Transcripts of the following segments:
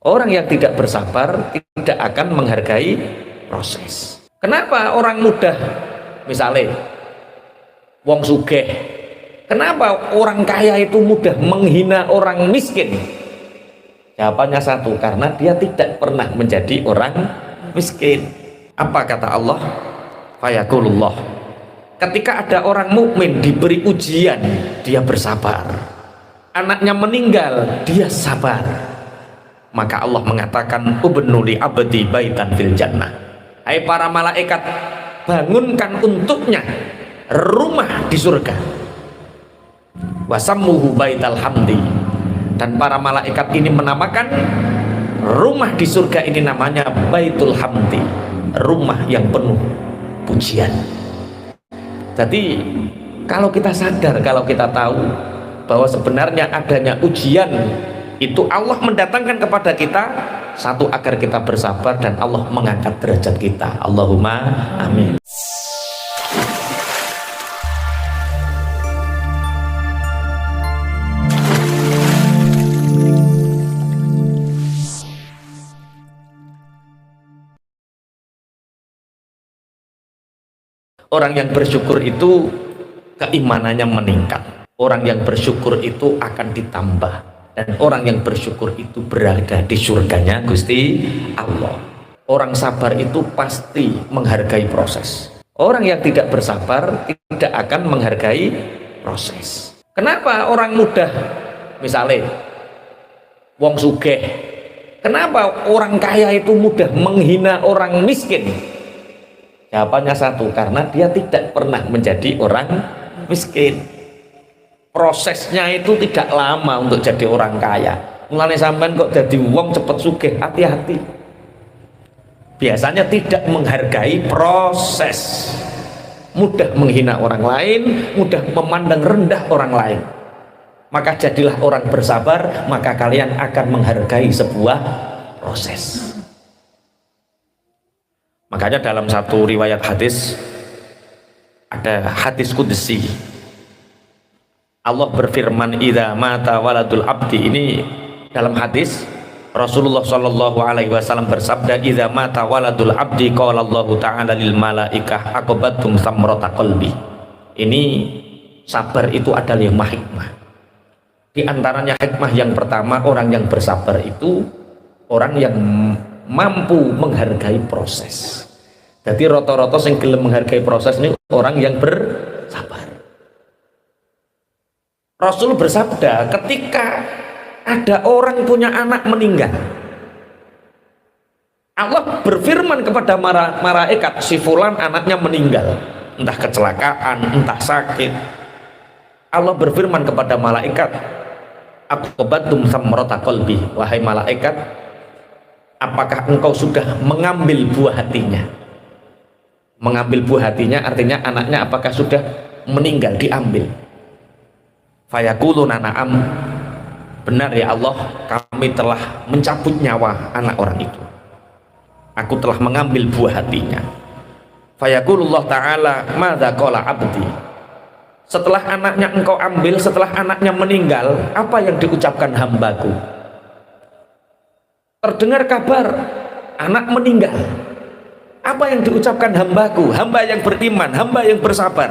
Orang yang tidak bersabar tidak akan menghargai proses. Kenapa orang mudah, misalnya wong sugih, kenapa orang kaya itu mudah menghina orang miskin? Jawabannya satu, karena dia tidak pernah menjadi orang miskin. Apa kata Allah? Fayakulullah, ketika ada orang mukmin diberi ujian, dia bersabar. Anaknya meninggal, dia sabar. Maka Allah mengatakan, ubnu li abdi baitan fil jannah. Hai para malaikat, bangunkan untuknya rumah di surga. Wasammuhu baital hamdi. Dan para malaikat ini menamakan rumah di surga ini namanya Baitul Hamdi, rumah yang penuh pujian. Jadi kalau kita sadar, kalau kita tahu bahwa sebenarnya adanya ujian itu Allah mendatangkan kepada kita, satu, agar kita bersabar dan Allah mengangkat derajat kita. Allahumma amin. Orang yang bersyukur itu keimanannya meningkat. Orang yang bersyukur itu akan ditambah. Dan orang yang bersyukur itu berada di surganya Gusti Allah. Orang sabar itu pasti menghargai proses. Orang yang tidak bersabar tidak akan menghargai proses. Kenapa orang mudah, misalnya wong sugih, kenapa orang kaya itu mudah menghina orang miskin? Jawabannya satu, karena dia tidak pernah menjadi orang miskin. Prosesnya itu tidak lama untuk jadi orang kaya. Mulane sampean kok jadi wong cepet sugih, hati-hati. Biasanya tidak menghargai proses. Mudah menghina orang lain, mudah memandang rendah orang lain. Maka jadilah orang bersabar, maka kalian akan menghargai sebuah proses. Makanya dalam satu riwayat hadis, ada hadis qudsi, Allah berfirman, idza mata waladul abdi. Ini dalam hadis Rasulullah Shallallahu Alaihi Wasallam bersabda, idza mata waladul abdi qala Allahu ta'ala lil malaikah aqbatum samrata qalbi. Ini sabar itu adalah yang hikmah. Di antaranya hikmah yang pertama, orang yang bersabar itu orang yang mampu menghargai proses. Jadi rata-rata yang gelem menghargai proses ini orang yang bersabar. Rasul bersabda, ketika ada orang punya anak meninggal, Allah berfirman kepada malaikat, si fulan anaknya meninggal, entah kecelakaan, entah sakit. Allah berfirman kepada malaikat, aqbatum samrata qalbi, wahai malaikat, apakah engkau sudah mengambil buah hatinya? Mengambil buah hatinya artinya anaknya apakah sudah meninggal, diambil. Fayaquluna na'am, benar ya Allah, kami telah mencabut nyawa anak orang itu. Aku telah mengambil buah hatinya. Fayaqulullah ta'ala, madza qala abdi. Setelah anaknya engkau ambil, setelah anaknya meninggal, apa yang diucapkan hambaku? Terdengar kabar anak meninggal, apa yang diucapkan hambaku, hamba yang beriman, hamba yang bersabar?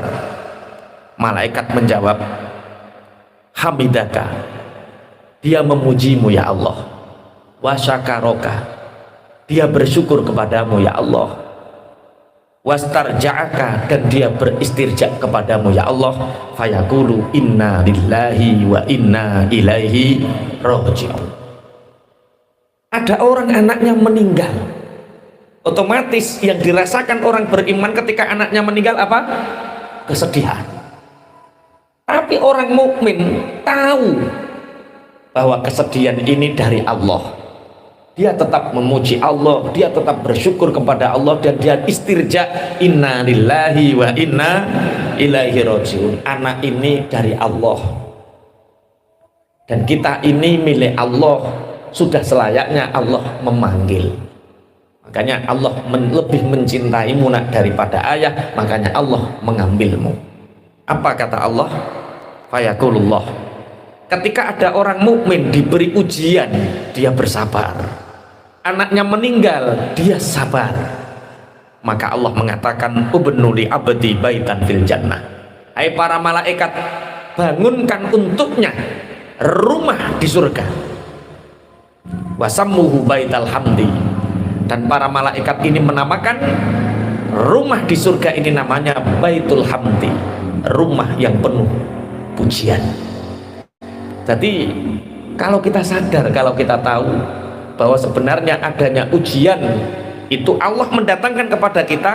Malaikat menjawab, hamidaka, dia memujimu ya Allah, wa syakaraka, dia bersyukur kepadamu ya Allah, wastarja'aka, dan dia beristirja kepadamu ya Allah. Fayaqulu inna lillahi wa inna ilaihi raji'un. Ada orang anaknya meninggal, otomatis yang dirasakan orang beriman ketika anaknya meninggal apa? Kesedihan. Tapi orang mukmin tahu bahwa kesedihan ini dari Allah. Dia tetap memuji Allah, dia tetap bersyukur kepada Allah, dan dia istirja, inna lillahi wa inna ilaihi raji'un. Anak ini dari Allah dan kita ini milik Allah. Sudah selayaknya Allah memanggil. Makanya Allah lebih mencintaimu nak daripada ayah, makanya Allah mengambilmu. Apa kata Allah? Fayaqulullah, Ketika ada orang mukmin diberi ujian, dia bersabar. Anaknya meninggal, dia sabar. Maka Allah mengatakan, ubnu li abdi baitan fil jannah. Hai para malaikat, bangunkan untuknya rumah di surga. Wasammuhu baital hamdi. Dan para malaikat ini menamakan rumah di surga ini namanya Baitul Hamdi, rumah yang penuh pujian. Jadi kalau kita sadar, kalau kita tahu bahwa sebenarnya adanya ujian itu Allah mendatangkan kepada kita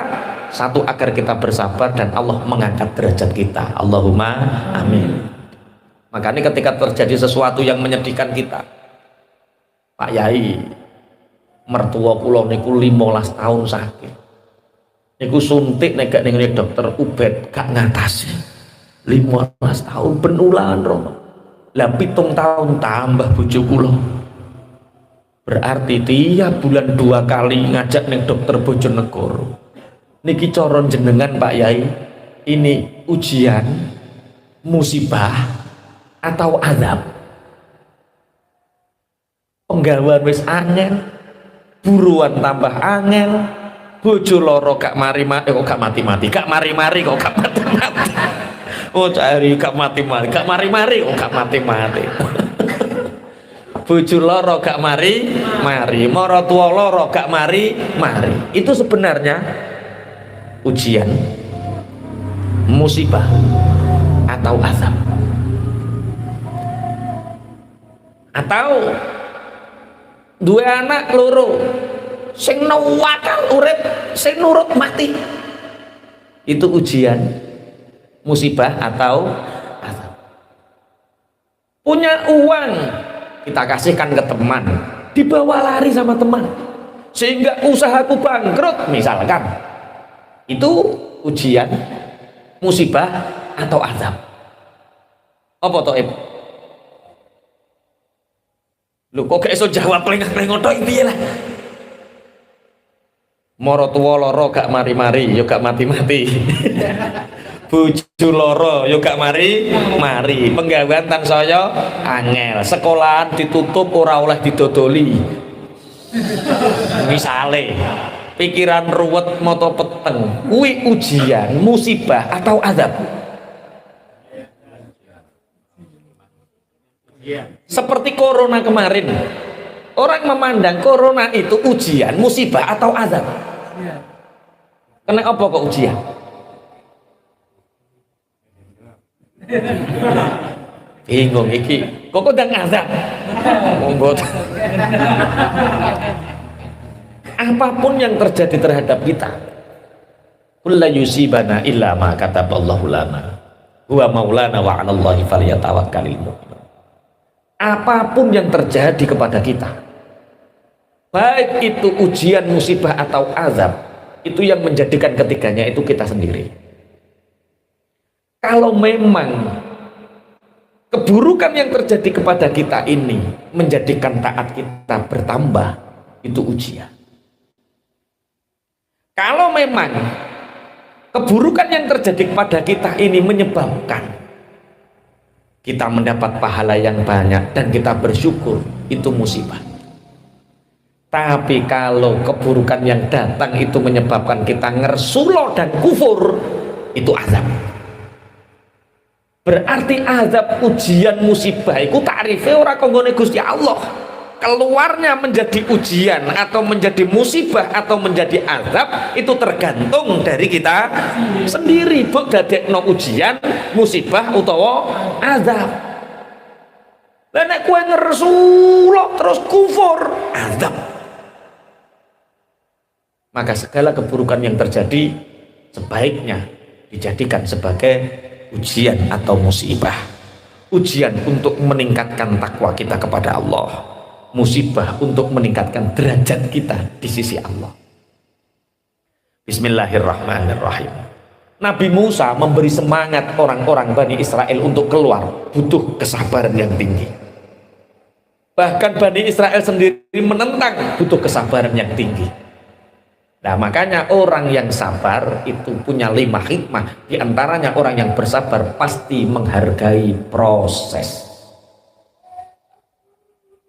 satu agar kita bersabar dan Allah mengangkat derajat kita. Allahumma amin. Makanya ketika terjadi sesuatu yang menyedihkan kita, Pak Yai, mertua kula niku 15 tahun sakit. Niku suntik nek ning dokter Ubed gak ngatasi. 15 tahun penulaan rono. Lah 7 tahun tambah bojo kula. Berarti tiap bulan 2 kali ngajak ning dokter Bojonegoro. Niki cara jenengan Pak Yai, ini ujian, musibah atau azab? Penggawean wis angel, buruan tambah angel, bojo loro gak mari-mari kok gak mati-mati, gak mari-mari kok gak mati-mati. Oh cari gak mati-mati, gak mari-mari kok gak mati-mati. Bojo loro gak mari-mari, mara tuwa loro gak mari-mari. Itu sebenarnya ujian, musibah atau azab. Atau dua anak loro sing nawakal urip, sing nurut mati. Itu ujian, musibah atau azab. Punya uang kita kasihkan ke teman, dibawa lari sama teman sehingga usahaku bangkrut misalkan. Itu ujian, musibah atau azab. Apa toh Ibu? Lu kok gak iso jawab lengah-lengah tok piye lah. Mara tuwa lara gak mari-mari ya gak mati-mati. Bojo lara ya gak mari-mari. Penggawean tansaya angel, sekolahan ditutup ora oleh didodoli. Misale pikiran ruwet mata peteng, kuwi ujian, musibah atau azab? Seperti corona kemarin, orang memandang corona itu ujian, musibah atau azab. Kena apa kok ujian? Bingung iki, kok udah ngazab? Mombot. Apapun yang terjadi terhadap kita, kullu yusibana illa ma kataballahu lana huwa maulana wa 'alallahi falyatawakkalul mu'minun. Apapun yang terjadi kepada kita, baik itu ujian, musibah atau azab, itu yang menjadikan ketiganya itu kita sendiri. Kalau memang keburukan yang terjadi kepada kita ini menjadikan taat kita bertambah, itu ujian. Kalau memang keburukan yang terjadi kepada kita ini menyebabkan kita mendapat pahala yang banyak dan kita bersyukur, itu musibah. Tapi kalau keburukan yang datang itu menyebabkan kita ngersulo dan kufur, itu azab. Berarti azab, ujian, musibah itu tarifnya ora konggone Gusti Allah. Keluarnya menjadi ujian atau menjadi musibah atau menjadi azab itu tergantung dari kita sendiri. Buk dadekno ujian, musibah utawa azab. Lah nek kowe ngersulok terus kufur, azab. Maka segala keburukan yang terjadi sebaiknya dijadikan sebagai ujian atau musibah. Ujian untuk meningkatkan takwa kita kepada Allah, musibah untuk meningkatkan derajat kita di sisi Allah. Bismillahirrahmanirrahim. Nabi Musa memberi semangat orang-orang Bani Israel untuk keluar, butuh kesabaran yang tinggi. Bahkan Bani Israel sendiri menentang, butuh kesabaran yang tinggi. Nah makanya orang yang sabar itu punya 5 hikmah. Di antaranya orang yang bersabar pasti menghargai proses.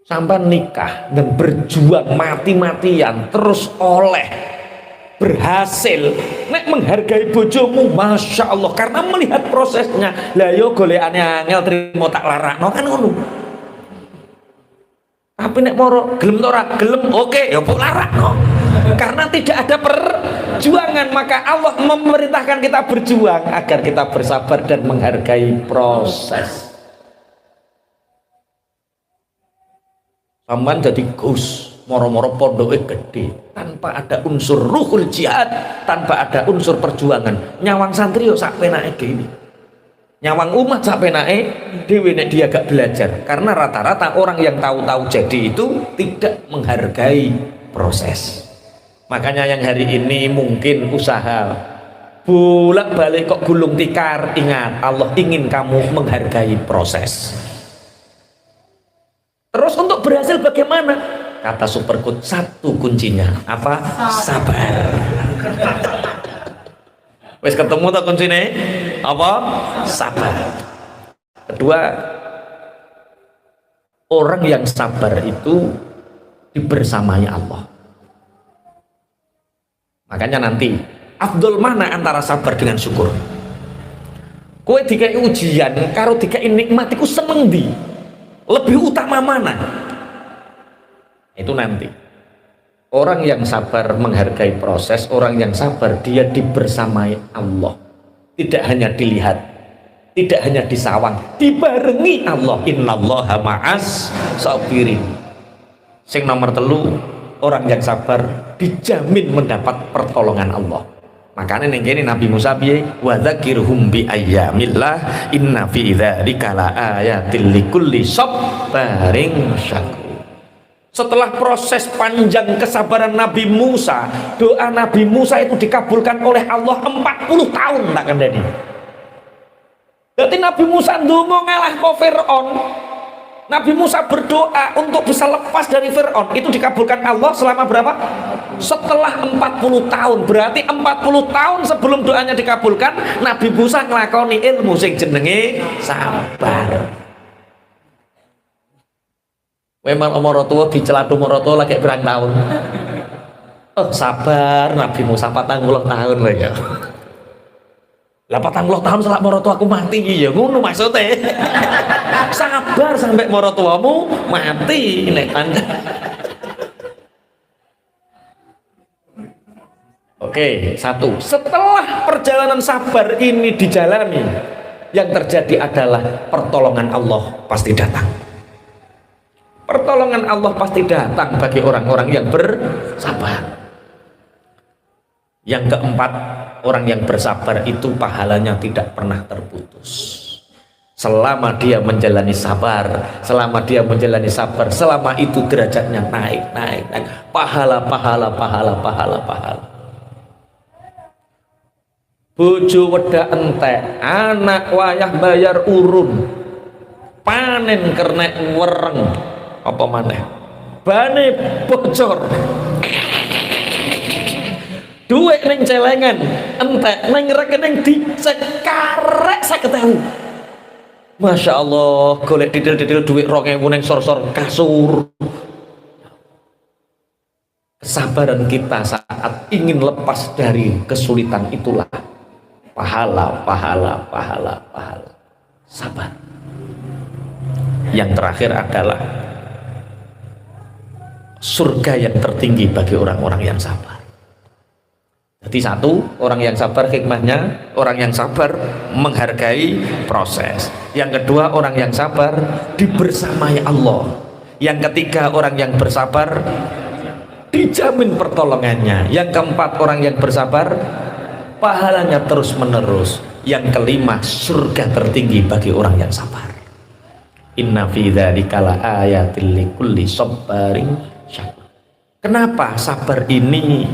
sampai nikah dan berjuang mati-matian terus oleh berhasil nek menghargai bojomu, masya Allah, karena melihat prosesnya. Lah yo golekane angel trimo tak larakno kan ngono. Tapi nek moro gelem ora gelem, oke ya mbok larakno. Karena tidak ada perjuangan, maka Allah memerintahkan kita berjuang agar kita bersabar dan menghargai proses. Sampeyan jadi gus moro-moro pondoknya gede tanpa ada unsur ruhul jihad, tanpa ada unsur perjuangan. Nyawang santri yo sak penake dhewe, nyawang umat sak penake dhewe nek dia gak belajar. Karena rata-rata orang yang tahu-tahu jadi itu tidak menghargai proses. Makanya yang hari ini mungkin usaha bolak-balik kok gulung tikar, ingat Allah ingin kamu menghargai proses. Terus untuk berhasil bagaimana? Kata Superkut, satu kuncinya apa? Sabar. Wes ketemu tak kuncinya apa? Sabar. Kedua, orang yang sabar itu dibersamai Allah. Makanya nanti afdol mana antara sabar dengan syukur? Kowe dikai ujian karo dikai nikmat iku seneng ndi? Lebih utama mana? Itu nanti. Orang yang sabar menghargai proses, orang yang sabar dia dibersamai Allah. Tidak hanya dilihat, tidak hanya disawang, dibarengi Allah. Innallaha ma'as sabirin. Sing nomor telu, orang yang sabar dijamin mendapat pertolongan Allah. Makanya ning kene Nabi Musa piye? Wa dzakirhum bi ayyamillah inna fi dzalika laayatil likulli sabarin syakur. Setelah proses panjang kesabaran Nabi Musa, doa Nabi Musa itu dikabulkan oleh Allah 40 tahun tak kandani. Berarti Nabi Musa ndonga ngalah ke Fir'aun. Nabi Musa berdoa untuk bisa lepas dari Fir'aun, itu dikabulkan Allah selama berapa? Setelah 40 tahun. Berarti 40 tahun sebelum doanya dikabulkan, Nabi Musa ngelakoni ilmu sing jenenge sabar. Memang morotua diceladu morotua lagi berang tahun. Oh sabar Nabi Musa 40 tahun lah ya. Lah 40 tahun setelah morotua aku mati ya ngono maksudnya. Sabar sampai morotuamu mati nek Anda. Oke, satu. Setelah perjalanan sabar ini dijalani, yang terjadi adalah pertolongan Allah pasti datang. Pertolongan Allah pasti datang bagi orang-orang yang bersabar. Yang keempat, orang yang bersabar itu pahalanya tidak pernah terputus. Selama dia menjalani sabar, selama dia menjalani sabar, selama itu derajatnya naik. Pahala. Bojo wedak entek, anak wayah bayar urun, panen kernek wereng, apa maneh? Bane bocor. Duit neng celengan entek neng rekening dicek karek 50.000. Masya Allah, golek didil duit 2.000 neng sor-sor kasur. Kesabaran kita saat ingin lepas dari kesulitan itulah pahala. Sabar. Yang terakhir adalah surga yang tertinggi bagi orang-orang yang sabar. Jadi satu, orang yang sabar hikmahnya, orang yang sabar menghargai proses. Yang kedua, orang yang sabar dibersamai Allah. Yang ketiga, orang yang bersabar dijamin pertolongannya. Yang keempat, orang yang bersabar pahalanya terus menerus. Yang kelima, surga tertinggi bagi orang yang sabar. Inna fi dzalika laayatil likulli sabarin syakur. Kenapa sabar ini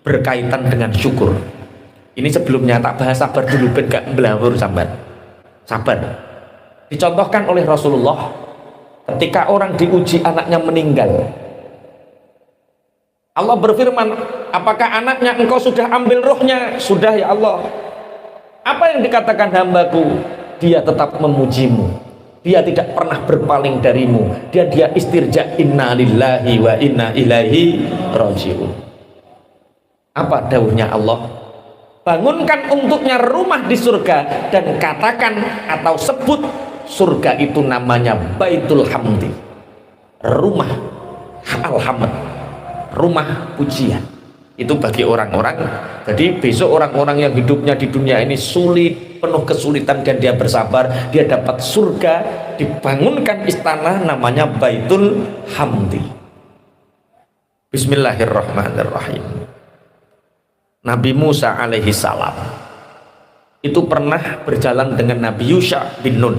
berkaitan dengan syukur? Ini sebelumnya tak bahas sabar dulu ben gak belawur sampean. Sabar dicontohkan oleh Rasulullah ketika orang diuji anaknya meninggal. Allah berfirman, apakah anaknya engkau sudah ambil rohnya? Sudah ya Allah. Apa yang dikatakan hambaku? Dia tetap memujimu. dia tidak pernah berpaling darimu, dia istirja, inna lillahi wa inna ilaihi rajiun. Apa dawuhnya Allah? Bangunkan untuknya rumah di surga dan katakan atau sebut surga itu namanya Baitul Hamdi, rumah alhamd, rumah pujian. Itu bagi orang-orang. Jadi besok orang-orang yang hidupnya di dunia ini sulit, penuh kesulitan, dan dia bersabar, dia dapat surga, dibangunkan istana namanya Baitul Hamdi. Bismillahirrahmanirrahim. Nabi Musa alaihi salam itu pernah berjalan dengan Nabi Yusha bin Nun.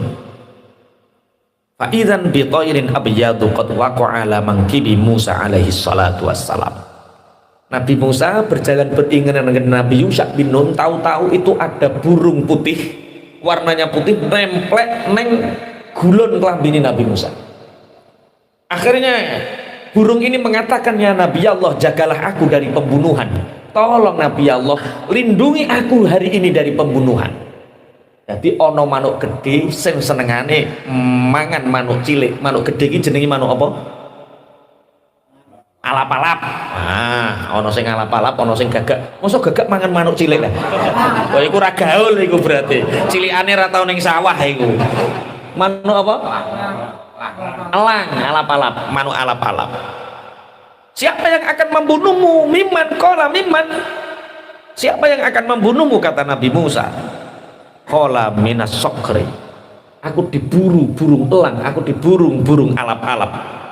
Fa'idzan bi thayrin abyadu qad waqa'a ala mankibi Musa alaihi salatu wassalam. Nabi Musa berjalan beriringan dengan Nabi Yusha bin Nun, tahu-tahu itu ada burung putih, warnanya putih, nemplek neng gulon kelambini Nabi Musa. Akhirnya burung ini mengatakan, ya Nabi Allah, jagalah aku dari pembunuhan. Tolong Nabi Allah, lindungi aku hari ini dari pembunuhan. Jadi ono manuk gede sing senengane mangan manuk cilik. Manuk gede iki jenenge manuk apa? Alap-alap. Nah, ono sing alap-alap, ono sing gagak. Mosok gagak mangan manuk cilik lah. Wah, iku ra gaul iku berarti. Cilikane ra tau ning sawah iku. Manuk apa? Elang, alap-alap, manuk alap-alap. Siapa yang akan membunuhmu? Miman qala miman. Siapa yang akan membunuhmu, kata Nabi Musa? Qala minas sokri. Aku diburu burung elang, aku diburu burung alap-alap.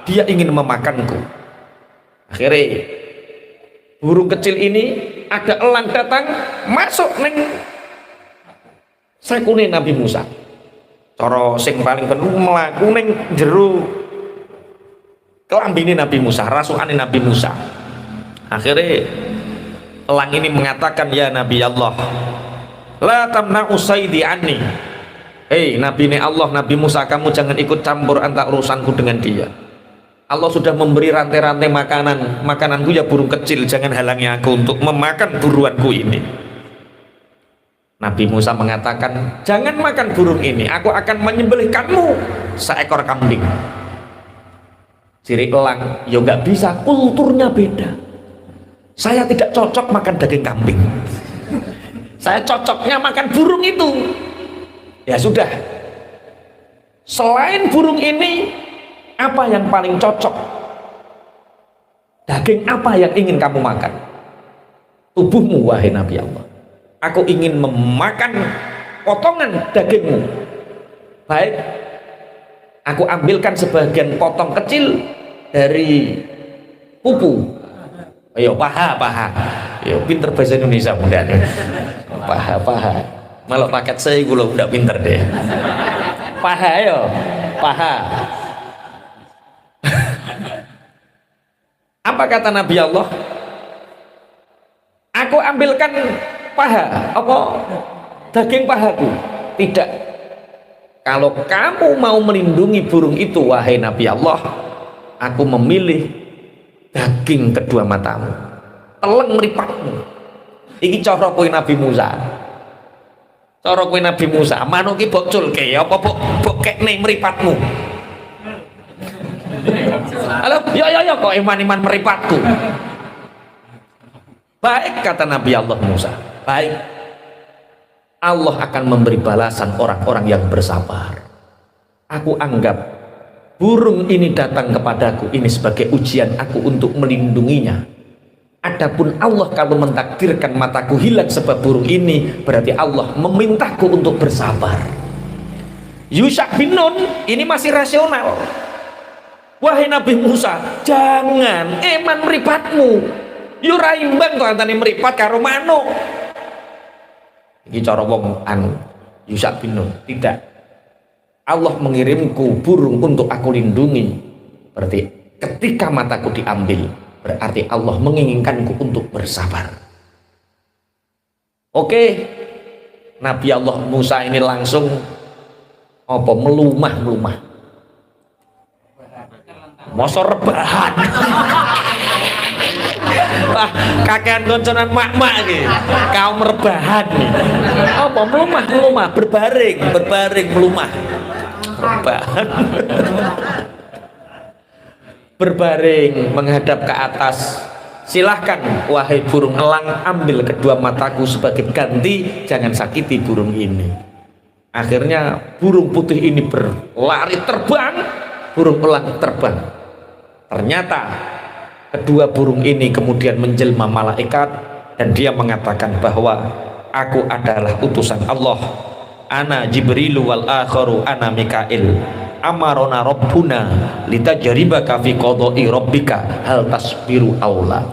Dia ingin memakanku. Akhirnya burung kecil ini, ada elang datang masuk neng sakune Nabi Musa. Cara sing paling penuh mlaku neng jero kelambine Nabi Musa, rasukane Nabi Musa. Akhirnya elang ini mengatakan, ya Nabi Allah, la tamna'u saidi anni. Hei Nabi Allah, Nabi Musa, kamu jangan ikut campur antara urusanku dengan dia. Allah sudah memberi rantai-rantai makananku ya burung kecil, jangan halangi aku untuk memakan buruanku ini. Nabi Musa mengatakan, jangan makan burung ini, aku akan menyembelihkanmu seekor kambing. Ciri elang, ya nggak bisa, kulturnya beda. Saya tidak cocok makan daging kambing, saya cocoknya makan burung itu. Ya sudah, selain burung ini, apa yang paling cocok? Daging apa yang ingin kamu makan? Tubuhmu, wahai Nabi Allah. Aku ingin memakan potongan dagingmu. Baik, aku ambilkan sebagian potong kecil dari pupu. Ayo, paha. Ayo, pinter bahasa Indonesia mudah. Paha. Malah paket saya gue udah pinter deh. Paha, ayo, paha. Apa kata Nabi Allah? Aku ambilkan paha, apa? Daging pahaku. Tidak. Kalau kamu mau melindungi burung itu, wahai Nabi Allah, aku memilih daging kedua matamu, teleng mripatmu. Iki cara kowe Nabi Musa. Cara kowe Nabi Musa, manuk iki mbok culke apa mbok kekne mripatmu. Halo, ya kok iman meripatku. Baik, kata Nabi Allah Musa. Baik, Allah akan memberi balasan orang-orang yang bersabar. Aku anggap burung ini datang kepadaku ini sebagai ujian aku untuk melindunginya. Adapun Allah kalau mentakdirkan mataku hilang sebab burung ini, berarti Allah memintaku untuk bersabar. Yusha bin Nun ini masih rasional. Wahai Nabi Musa, jangan eman meripatmu. Yo ra imbang to antane meripat karo manuk. Iki cara wong anu Yusha bin Nun. Tidak. Allah mengirimku burung untuk aku lindungi. Berarti ketika mataku diambil, berarti Allah menginginkanku untuk bersabar. Oke. Nabi Allah Musa ini langsung apa melumah. Mosor rebahan. Wah, kakean konconan mak-mak iki. Kaum rebahan nih. Apa melumah, berbaring melumah. Rebahan. Berbaring menghadap ke atas. Silahkan wahai burung elang, ambil kedua mataku sebagai ganti, jangan sakiti burung ini. Akhirnya burung putih ini berlari terbang, burung elang terbang. Ternyata kedua burung ini kemudian menjelma malaikat dan dia mengatakan bahwa aku adalah utusan Allah. Ana Jibrilu wal akharu ana Mikail. Amarona Rabbuna litajribaka fi qada'i rabbika hal tasbiru aula.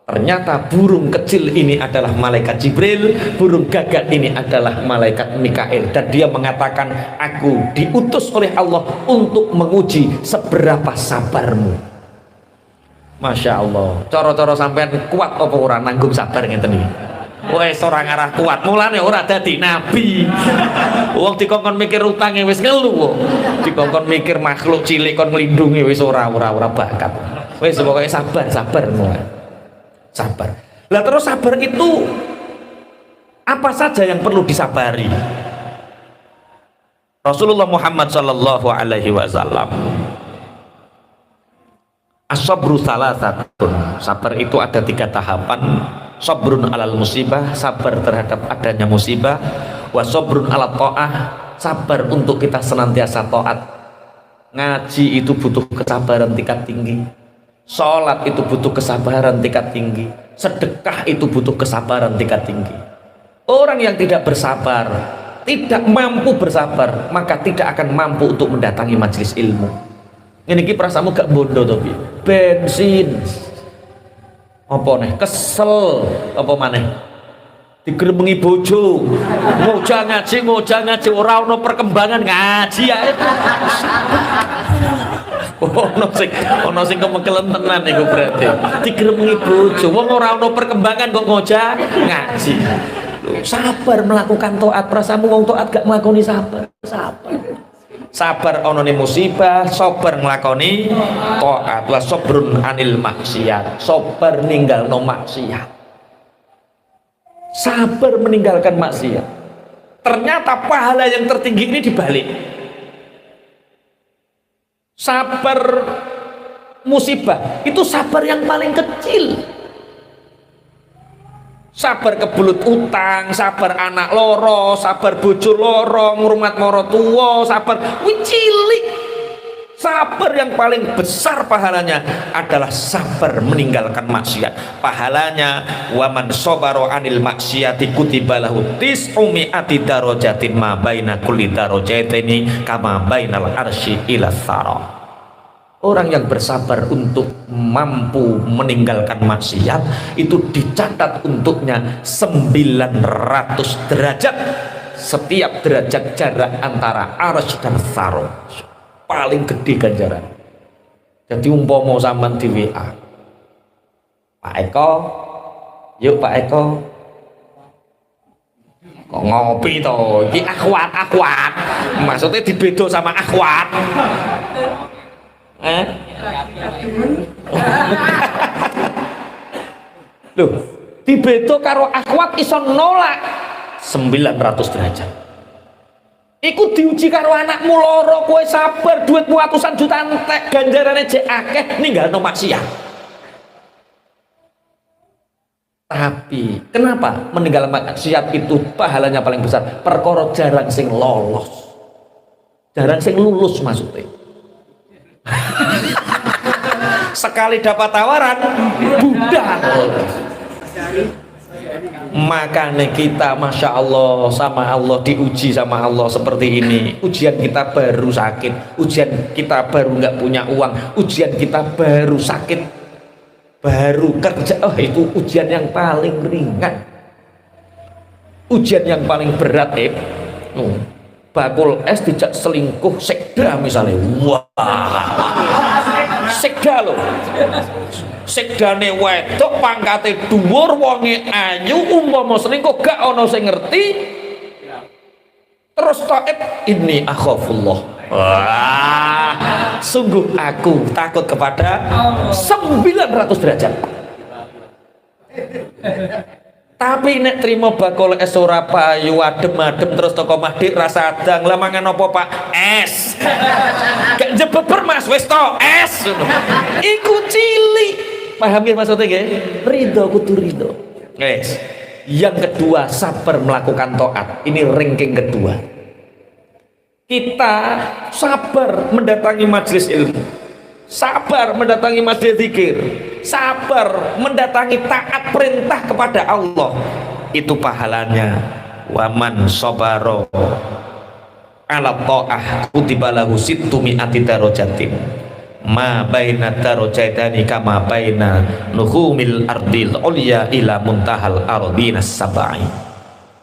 Ternyata burung kecil ini adalah malaikat Jibril, burung gagak ini adalah malaikat Mikail, dan dia mengatakan aku diutus oleh Allah untuk menguji seberapa sabarmu. Masya Allah, coro-coro sampean kuat apa ora nanggung sabar ngeten iki. Wes ora ngarah kuat, mulane ora dadi nabi. Wong dikongkon mikir utange wis ngelu kok. Dikongkon mikir makhluk cilik kon nglindungi wis ora bakat. Wis pokoke sabar mulai. Sabar. Lah terus sabar itu apa saja yang perlu disabari? Rasulullah Muhammad sallallahu alaihi wasallam, as-sabru salasatun. Sabar itu ada 3 tahapan. Sabrun alal musibah, sabar terhadap adanya musibah. Wa sabrun ala ta'ah, sabar untuk kita senantiasa taat. Ngaji itu butuh kesabaran tingkat tinggi. Sholat itu butuh kesabaran tingkat tinggi. Sedekah itu butuh kesabaran tingkat tinggi. Orang yang tidak bersabar, tidak mampu bersabar, maka tidak akan mampu untuk mendatangi majelis ilmu. Ini ki perasamu gak bondo to piye? Bensin. Apa nih? Kesel apa maneh? Digremengi bojo. Ngojah ngaji ora ono perkembangan ngaji ae. Ono sing kemekelen tenan iku berarti. Digremengi bojo, wong ora ono perkembangan kok ngojah ngaji. Sabar melakukan taat, perasamu wong taat gak nglakoni sabar. Sabar onone musibah, sabar nglakoni taat. Wa sabrun anil maksiat, sabar ninggalno maksiat. Sabar meninggalkan maksiat. Ternyata pahala yang tertinggi ini dibalik. Sabar musibah itu sabar yang paling kecil. Sabar kebelut utang, sabar anak loro, sabar bojo loro, ngurmat moro tuwa, sabar cilik. Sabar yang paling besar pahalanya adalah sabar meninggalkan maksiat. Pahalanya waman sabaro anil maksiati kutiba lahu tis'umi'ati darajatin ma baina kulli darajataini kama bainal arsy ila tsara. Orang yang bersabar untuk mampu meninggalkan maksiat itu dicatat untuknya 900 derajat. Setiap derajat jarak antara arsy dan tsara. Paling gede ganjaran. Jadi umpama sampean di WA, Pak Eko, yuk Pak Eko, kok ngopi toh? Ini akhwat, maksudnya dibedo sama akhwat. Loh, dibedo karo akhwat iso nolak 900 derajat. Iku diuji karo anakmu loro, kowe sabar, duitmu ratusan juta entek, ganjarane jek akeh, ninggalno maksiat. Tapi kenapa meninggalkan maksiat itu pahalanya paling besar? Perkara jarang sing lolos, jarang sing lulus maksudnya. Sekali dapat tawaran budal. Makanya kita Masya Allah sama Allah, diuji sama Allah seperti ini. Ujian kita baru sakit, ujian kita baru nggak punya uang, ujian kita baru sakit, baru kerja. Oh, itu ujian yang paling ringan. Ujian yang paling berat bakul es dijak selingkuh sekda misalnya. Wah, sekda loh. Sekdane wedok pangkate dhuwur, wonge ayu, umpama selingkuh gak ono sing ngerti. Terus taib, ini akhafullah. Wah, sungguh aku takut kepada 900 derajat. Tapi nek trimo bakul es ora payu adem-adem terus toko Mahdi rasa adang lah mangan apa Pak? Es. Gak jebeber Mas wis to es. Iku cilik. Paham ya maksudnya nggih? Ridho kudu ridho. Guys. Yang kedua sabar melakukan taat. Ini ranking kedua. Kita sabar mendatangi majelis ilmu. Sabar mendatangi majelis zikir, sabar mendatangi taat perintah kepada Allah, itu pahalanya. Waman sabaro ala ta'ah kutiba lahu sittu mi'ati darajatin ma baina darajaitani kama baina nuhumil ardil ulya ila muntahal ardinas sab'i.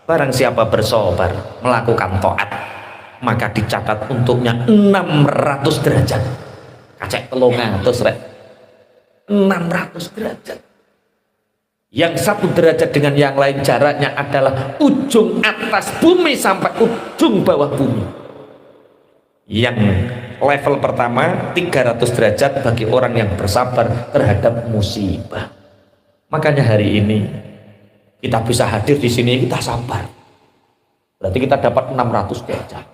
Barang siapa bersabar melakukan taat, maka dicatat untuknya 600 derajat. Kacek 300 rek 600 derajat. Yang satu derajat dengan yang lain jaraknya adalah ujung atas bumi sampai ujung bawah bumi. Yang level pertama 300 derajat bagi orang yang bersabar terhadap musibah. Makanya hari ini kita bisa hadir di sini, kita sabar, berarti kita dapat 600 derajat.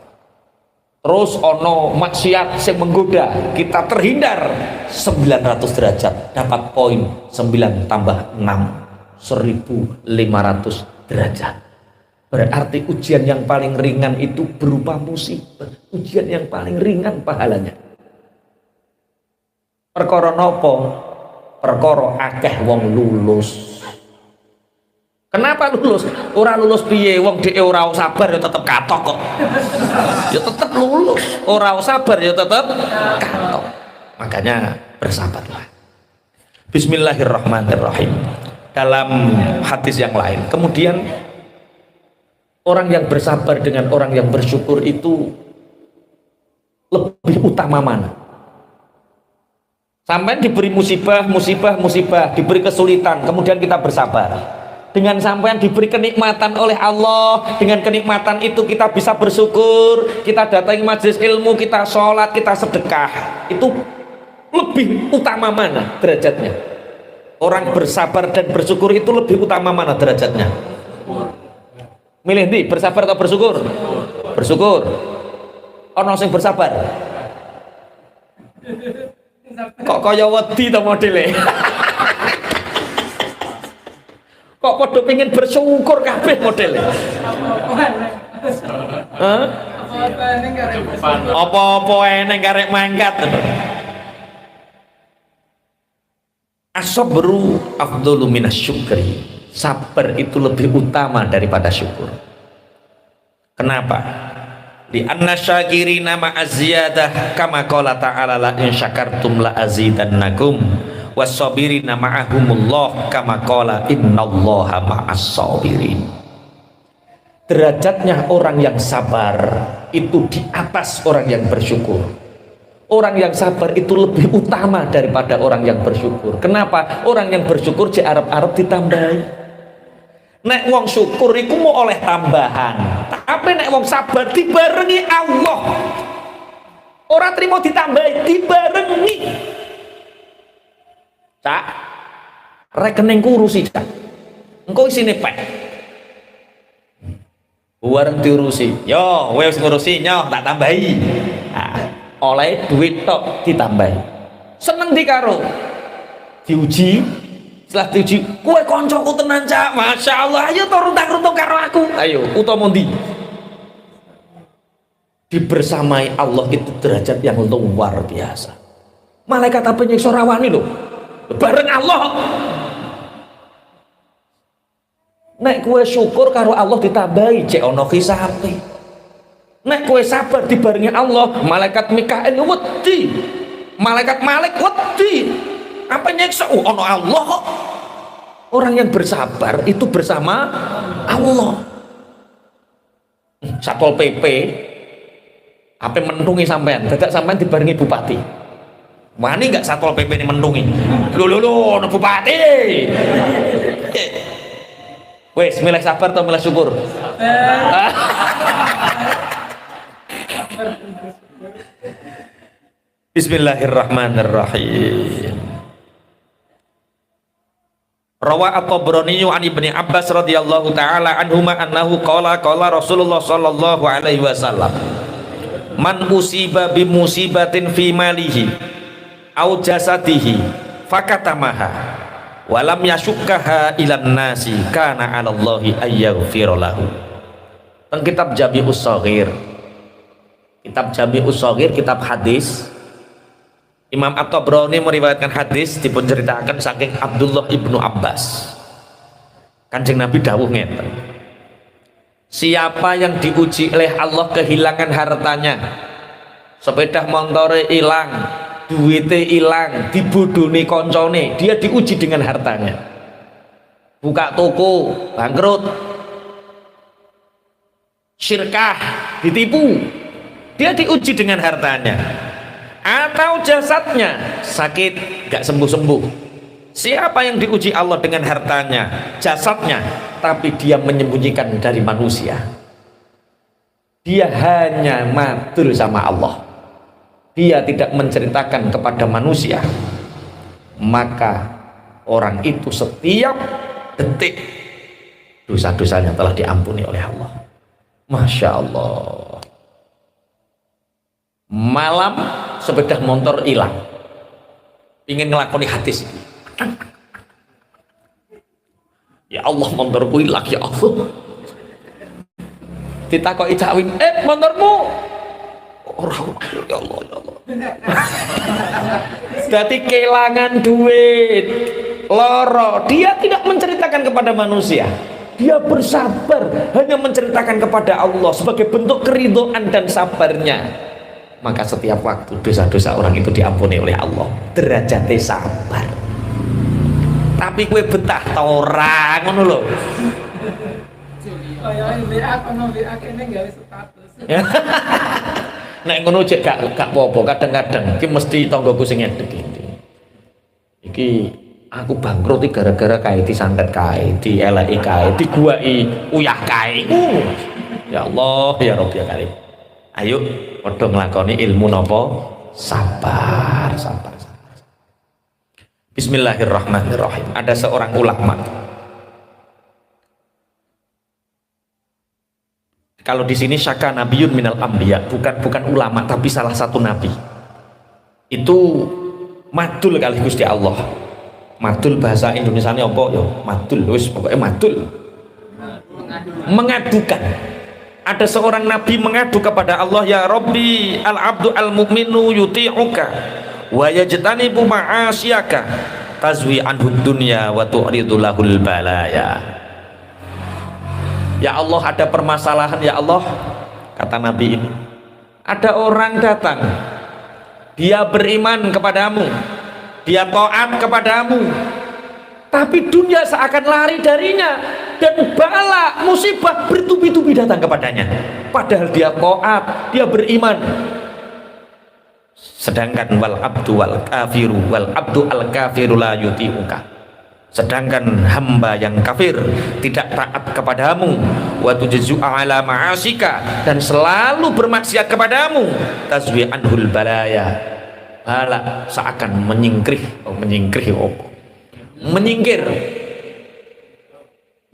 Terus ono maksiat yang menggoda, kita terhindar 900 derajat, dapat poin 9 tambah 6 1500 derajat. Berarti ujian yang paling ringan itu berupa musibah, ujian yang paling ringan pahalanya. Perkara nopo? Perkara akeh wong lulus. Kenapa lulus? Ora lulus piye, wong dhek ora sabar ya tetep katok kok. Ya tetep lulus, ora sabar ya tetep katok. Makanya bersabarlah. Bismillahirrahmanirrahim. Dalam hadis yang lain, kemudian orang yang bersabar dengan orang yang bersyukur itu lebih utama mana? Sampai diberi musibah, diberi kesulitan, kemudian kita bersabar. Dengan sampean diberi kenikmatan oleh Allah, dengan kenikmatan itu kita bisa bersyukur, kita datangi majelis ilmu, kita sholat, kita sedekah. Itu lebih utama mana derajatnya? Orang bersabar dan bersyukur itu lebih utama mana derajatnya? Milih di bersabar atau bersyukur? Bersyukur. Ono sing bersabar. Kok kaya wedi to modele? Kok podo pengen bersyukur kabeh modele. Apa-apa eneng karek mangkat. As-sabru afdalu minasyukri. Sabar itu lebih utama daripada syukur. Kenapa? Di anna syakirina ma'aziyadah kama qala ta'ala la in syakartum la azidannakum was-sabirina ma'ahumullah kama qala innallaha ma'as-sabirin. Derajatnya orang yang sabar itu di atas orang yang bersyukur. Orang yang sabar itu lebih utama daripada orang yang bersyukur. Kenapa? Orang yang bersyukur di Arab-Arab ditambahi. Nek wong syukur iku mau oleh tambahan, tapi nek wong sabar dibarengi Allah. Ora trimo ditambahi, dibarengi. Cak, rekeningku urusi cak. Engko isine pek. Wareng diurusi. Yo, wis ngurusi nyoh tak tambahi. Nah, oleh duit tok ditambahi. Seneng di karo. Diuji, setelah diuji, kowe koncoku tenan cak. Masya Allah, ayo to runtang-runtung karo aku. Ayo, utawa ndi? Dibersamai Allah itu derajat yang luar biasa. Malaikat apa nyiksa rawani lho. Bareng Allah. Nek kue syukur karo Allah ditambahi cek ono hisabe. Nek kue sabar dibarengi Allah, malaikat Mikail wedi, malaikat Malik wedi. Apa nyiksa? Ono Allah. Orang yang bersabar itu bersama Allah. Satpol PP apa mendungi sampean, dadak sampean dibarengi bupati. Wani nggak Satpol PP ini mendungi? Lho, bupati. Wes, milih sabar atau milih syukur? Bismillahirrahmanirrahim. Rawa at-Tabrani an Ibni Abbas radhiyallahu taala anhuma annahu qala Rasulullah sallallahu alaihi wasallam man usiba bi musibatin fi malihi au jasadihi fakatamaha walam yashukkaha ilan nasi kana 'ala Allahi ayyaghfira lahu. Teng kitab Jami'us Shaghir, kitab hadis, Imam At-Tabrani meriwayatkan hadis dipun ceritakan saking Abdullah ibnu Abbas. Kanjeng Nabi dawuh ngeten, siapa yang diuji oleh Allah kehilangan hartanya, sepeda montore hilang, duitnya hilang, dibodoni koncone, dia diuji dengan hartanya. Buka toko bangkrut, syirkah ditipu, dia diuji dengan hartanya. Atau jasadnya sakit gak sembuh-sembuh, siapa yang diuji Allah dengan hartanya, jasadnya, tapi dia menyembunyikan dari manusia, dia hanya madul sama Allah, dia tidak menceritakan kepada manusia, maka orang itu setiap detik dosa-dosanya telah diampuni oleh Allah. Masya Allah. Malam sepeda motor hilang, ingin ngelakoni hadis ini, ya Allah motorku hilang ya Allah, ditakoki cawin, motormu orang, ya Allah ya Allah. Jadi kehilangan duit, loro, dia tidak menceritakan kepada manusia, dia bersabar hanya menceritakan kepada Allah sebagai bentuk keridhaan dan sabarnya. Maka setiap waktu dosa-dosa orang itu diampuni oleh Allah, derajatnya sabar. Tapi kue betah ta ora ngono lho. Nek ngono cek gak apa-apa, kadang-kadang iki mesti tanggoku sing ngedek iki. Iki aku bangkrut iki gara-gara kae disantet kae, dieleki kae, diguwaki uyah kae. Ya Allah, ya Rabbi ya Karim. Ayo padha nglakoni ilmu napa? Sabar. Bismillahirrahmanirrahim. Ada seorang ulama. Kalau di sini syaka nabiyun minal anbiya, bukan ulama tapi salah satu nabi. Itu madul kali Gusti Allah. Madul bahasa Indonesianya apa ya? Madul, wis pokoknya madul. Mengadukan. Ada seorang nabi mengadu kepada Allah, ya Rabbi, al-abdu al-mu'minu yuti'uka wa yajtanibu ma'asyaka tazwi anhu dunya wa tu'ridu lahul balaya. Ya Allah, ada permasalahan ya Allah, kata nabi ini. Ada orang datang, dia beriman kepadamu, dia taat kepadamu, tapi dunia seakan lari darinya, dan bala musibah bertubi-tubi datang kepadanya, padahal dia taat, dia beriman. Sedangkan wal abdu al kafiru la yuti'uka, sedangkan hamba yang kafir tidak taat kepadamu, wa tujzu ala ma'asika, dan selalu bermaksiat kepadamu, tazwi anhul balaya, bala seakan menyingkir,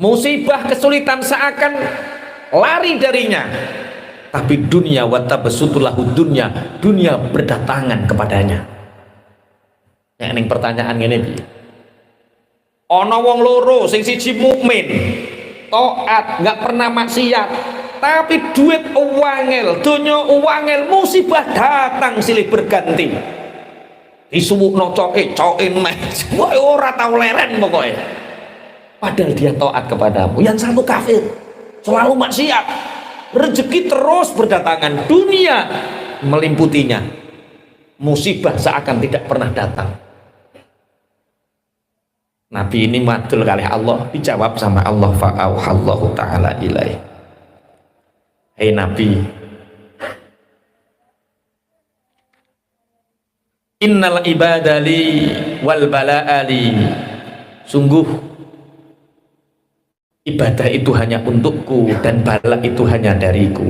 musibah kesulitan seakan lari darinya, tapi dunia watabasutulahu dunya berdatangan kepadanya. Yang ini pertanyaan ini, ana wong loro, sing siji mukmin, taat, nggak pernah maksiat, tapi duit uangel, dunya uangel, musibah datang silih berganti. Disuwukno coke meh, wae ora tau leren pokoknya. Padahal dia taat kepadamu. Yang satu kafir, selalu maksiat, rezeki terus berdatangan, dunia melimputinya, musibah seakan tidak pernah datang. Nabi ini madul kali Allah, dijawab sama Allah, fa'auhallahu ta'ala ilaih. Hei Nabi, innal ibadali wal bala'ali, sungguh ibadah itu hanya untukku dan bala itu hanya dariku.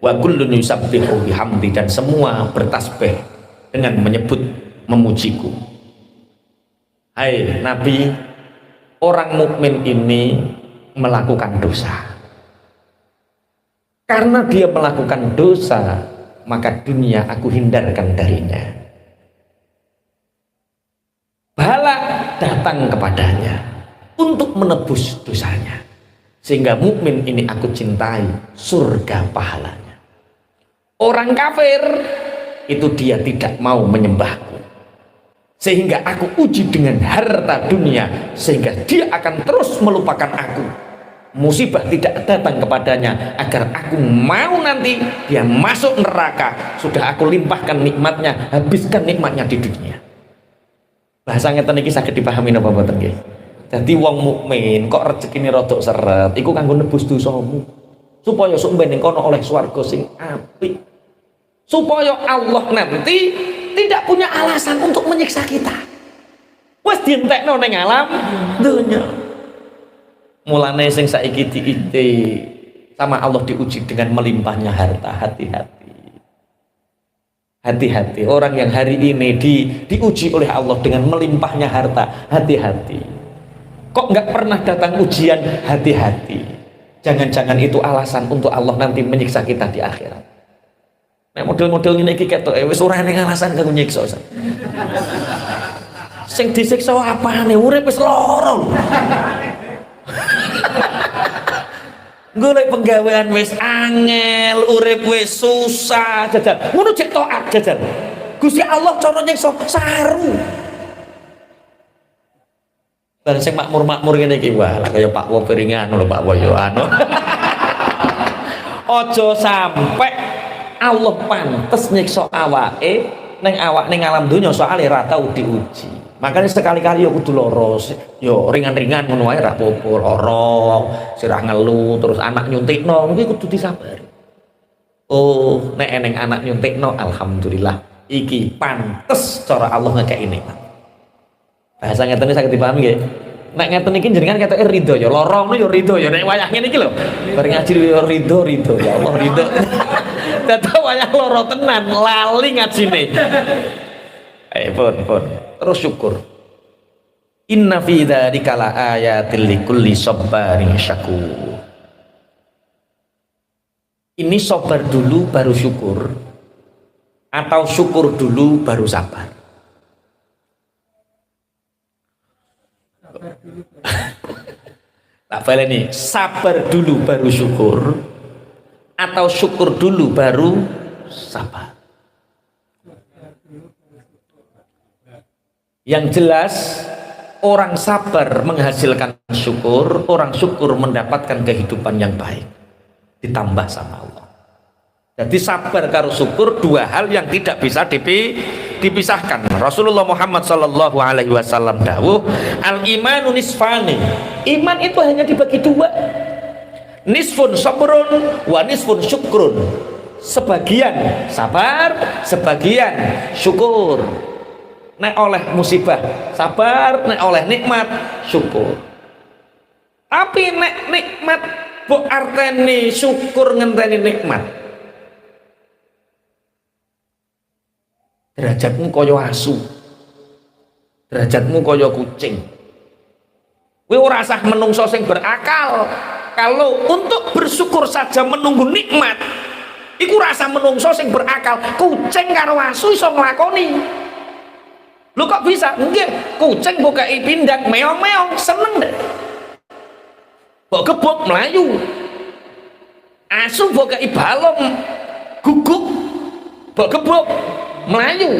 Wa kullun yusabbihu bihamdi, dan semua bertasbih dengan menyebut memujiku. Hai Nabi, orang mukmin ini melakukan dosa. Karena dia melakukan dosa, maka dunia aku hindarkan darinya. Bala datang kepadanya untuk menebus dosanya. Sehingga mukmin ini aku cintai, surga pahalanya. Orang kafir itu dia tidak mau menyembahku, sehingga aku uji dengan harta dunia, sehingga dia akan terus melupakan aku. Musibah tidak datang kepadanya agar aku mau nanti dia masuk neraka. Sudah aku limpahkan nikmatnya, habiskan nikmatnya di dunia. Bahasa ngeten iki saged dipahami napa mboten nggih? Dadi wong mukmin kok rezekine rada seret, iku kanggo nebus dosamu. Supaya sok ben ning kono oleh swarga sing apik. Supaya Allah nanti tidak punya alasan untuk menyiksa kita. Wes dientekno ning alam dunya. Mulane sing saiki diite sama Allah diuji dengan melimpahnya harta, hati-hati. Hati-hati, orang yang hari ini diuji oleh Allah dengan melimpahnya harta, hati-hati. Kok nggak pernah datang ujian, hati-hati. Jangan-jangan itu alasan untuk Allah nanti menyiksa kita di akhirat. Nah, model-model ini ketok wis ora ning alasan kanggo nyiksa. Sing disiksa apane? Urip wis lara. Golek penggawean wis angel, urip wis susah, jajal. Ngono jek taat jajal. Gusti Allah cara nyiksa saru. Bareng sing makmur-makmur ngene iki wah, lah kaya Pak Wo Beringan lho Pak Wo yo anu. Aja sampe Allah pantes nyiksa awake ning alam donya soalé ra tau diuji. Makanya sekali-kali ya kudu lara, yo ringan-ringan ngono wae ra apa-apa, lara, sirah ngelu terus anak nyuntikno, kuwi kudu disabari. Oh, nek eneng anak nyuntikno alhamdulillah iki pantes cara Allah ngekeki nikmat. Bahasa ngeten iki saged dipahami nggih. Nek ngeten iki jenengan ketoke ridho ya, lara ngono ya ridho ya, nek wayah ngene iki lho. Bar ngaji ya ridho ya Allah ridho. Dadi wayah lara tenan lali ngajine. Pun terus syukur. Inna fi dzalika laayatil likulli sabarin syakur. Ini sabar dulu baru syukur atau syukur dulu baru sabar? Tak boleh nih, sabar dulu baru syukur atau syukur dulu baru sabar? Yang jelas orang sabar menghasilkan syukur, orang syukur mendapatkan kehidupan yang baik ditambah sama Allah. Jadi sabar karo syukur dua hal yang tidak bisa dipisahkan. Rasulullah Muhammad sallallahu alaihi wasallam dawuh, al imanu nisfani. Iman itu hanya dibagi dua. Nisfun sabrun wa nisfun syukrun. Sebagian sabar, sebagian syukur. Nek oleh musibah sabar, nek oleh nikmat syukur. Tapi nek nikmat mbok arteni syukur ngenteni nikmat, derajatmu kaya asu, derajatmu kaya kucing. Kowe ora usah menungso sing berakal. Kalau untuk bersyukur saja menunggu nikmat, iku rasa menungso sing berakal. Kucing karo asu iso nglakoni. Lu kok bisa? Nggih, kucing bukai pindang meong-meong seneng deh. Mbok gebuk melayu. Asu bukai balong guguk. Mbok gebuk melayu.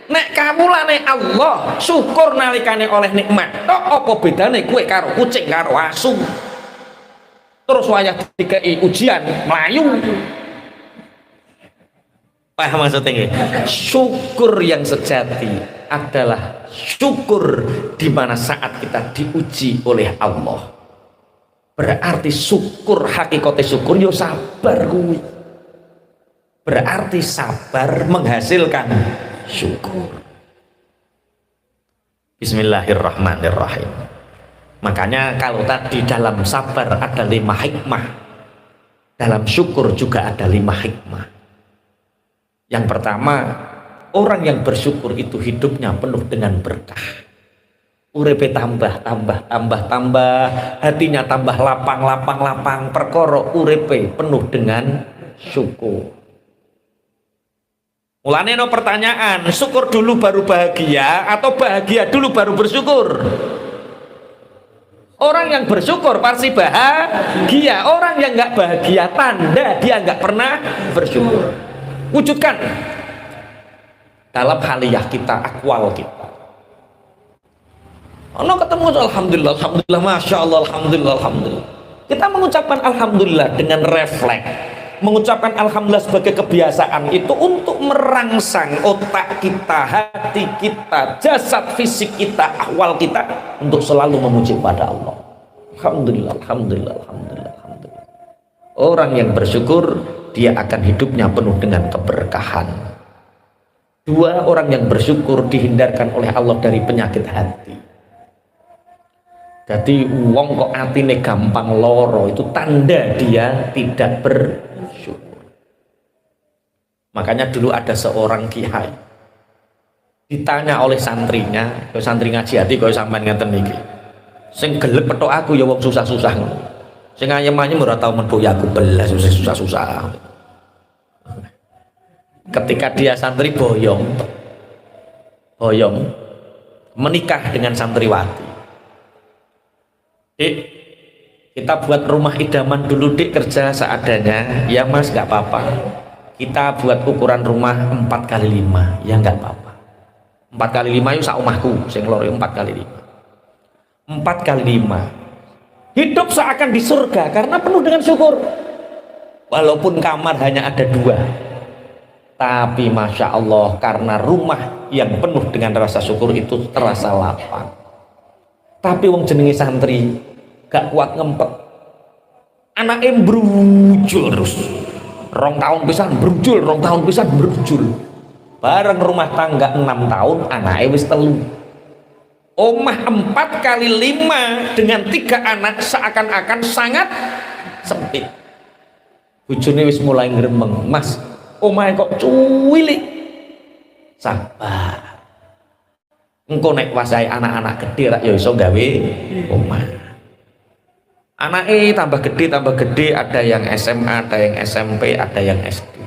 Nek kawulane Allah, syukur nalikane oleh nikmat. Tok apa bedane kowe karo kucing karo asu? Terus wayah dikei ujian melayu. Paham maksudnya? Syukur yang sejati adalah syukur di mana saat kita diuji oleh Allah. Berarti syukur, hakikate syukur yo sabar kuwi. Berarti sabar menghasilkan syukur. Bismillahirrahmanirrahim. Makanya kalau tadi dalam sabar ada 5 hikmah, dalam syukur juga ada 5 hikmah. Yang pertama, orang yang bersyukur itu hidupnya penuh dengan berkah. uripe tambah, hatinya tambah lapang, perkara uripe penuh dengan syukur. Mulane no pertanyaan, syukur dulu baru bahagia atau bahagia dulu baru bersyukur? Orang yang bersyukur pasti bahagia, orang yang nggak bahagia tanda dia nggak pernah bersyukur. Wujudkan dalam haliyah kita, akwal kita. Ono ketemu alhamdulillah, masya Allah, alhamdulillah. Kita mengucapkan alhamdulillah dengan refleks. Mengucapkan alhamdulillah sebagai kebiasaan itu untuk merangsang otak kita, hati kita, jasad fisik kita, ahwal kita untuk selalu memuji pada Allah. Alhamdulillah. Orang yang bersyukur dia akan hidupnya penuh dengan keberkahan. Dua, orang yang bersyukur dihindarkan oleh Allah dari penyakit hati. Jadi wong kok atine gampang loro itu tanda dia tidak bersyukur. Makanya dulu ada seorang kiai ditanya oleh santrinya, ke santri ngaji hati kau sampean ngeten niki. Sing gelek petok aku ya wong susah-susah ngono. Sing ayem-ayem ora tau menpo ya aku belas susah-susah. Ketika dia santri boyong menikah dengan santriwati. Dik, kita buat rumah idaman dulu dik, kerja seadanya. Ya mas, gak apa-apa. Kita buat ukuran rumah 4x5. Ya gak apa-apa. 4x5 itu saumahku, sing loro 4x5. 4x5. Hidup seakan di surga karena penuh dengan syukur. Walaupun kamar hanya ada 2, tapi masya Allah karena rumah yang penuh dengan rasa syukur itu terasa lapang. Tapi wong jenenge santri gak kuat ngempet, anaknya brujul terus 2 tahun pisan brujul, 2 tahun pisan brujul, bareng rumah tangga 6 tahun anaknya wis 3. Omah 4x5 dengan 3 anak seakan-akan sangat sempit. Bojone wis mulai ngremeng, mas omahnya kok cuwilik. Sabar, engko nek wasai anak-anak gede rak ya iso gawe omah. Anake tambah gede, ada yang SMA, ada yang SMP, ada yang SD.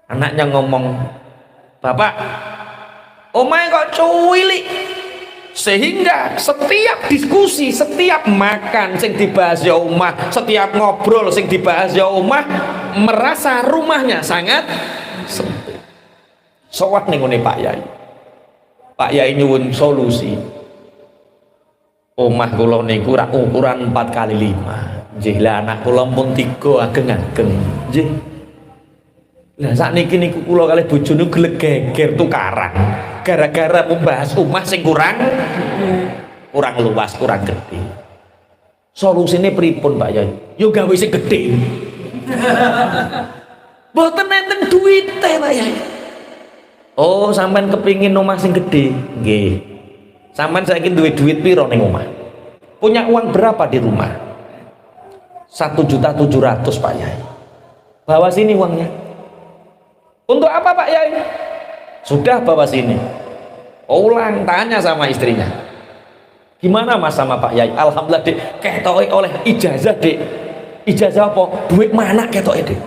Anaknya ngomong, "Bapak, omahe kok cuwilik." Sehingga setiap diskusi, setiap makan sing dibahas ya omah, setiap ngobrol sing dibahas ya omah, merasa rumahnya sangat sempit. Sowah ning ngene Pak Yai. Pak Yai nyuwun solusi. Omah kula niku rak ukuran 4x5. Nggih, lah anak kula pun 3 ageng-ageng. Nggih. Lah sakniki niku kula kalih bojone gleg-geger tukaran. Gara-gara membahas omah sing kurang luas, kurang gede. Solusine pripun Pak Yai? Yo gawe sing gede. Mboten enten duwite Pak Yai. Oh, sampean kepingin omah sing gede? Nggih. Sampean saiki duwe duit piro ning omah? Punya uang berapa di rumah? 1.700.000 Pak Yai. Bawa sini uangnya. Untuk apa Pak Yai? Sudah bawa sini. Ulang tanya sama istrinya. Gimana mas sama Pak Yai? Alhamdulillah dek, ketoke oleh ijazah dek. Ijazah apa? Duit mana ketoke dek?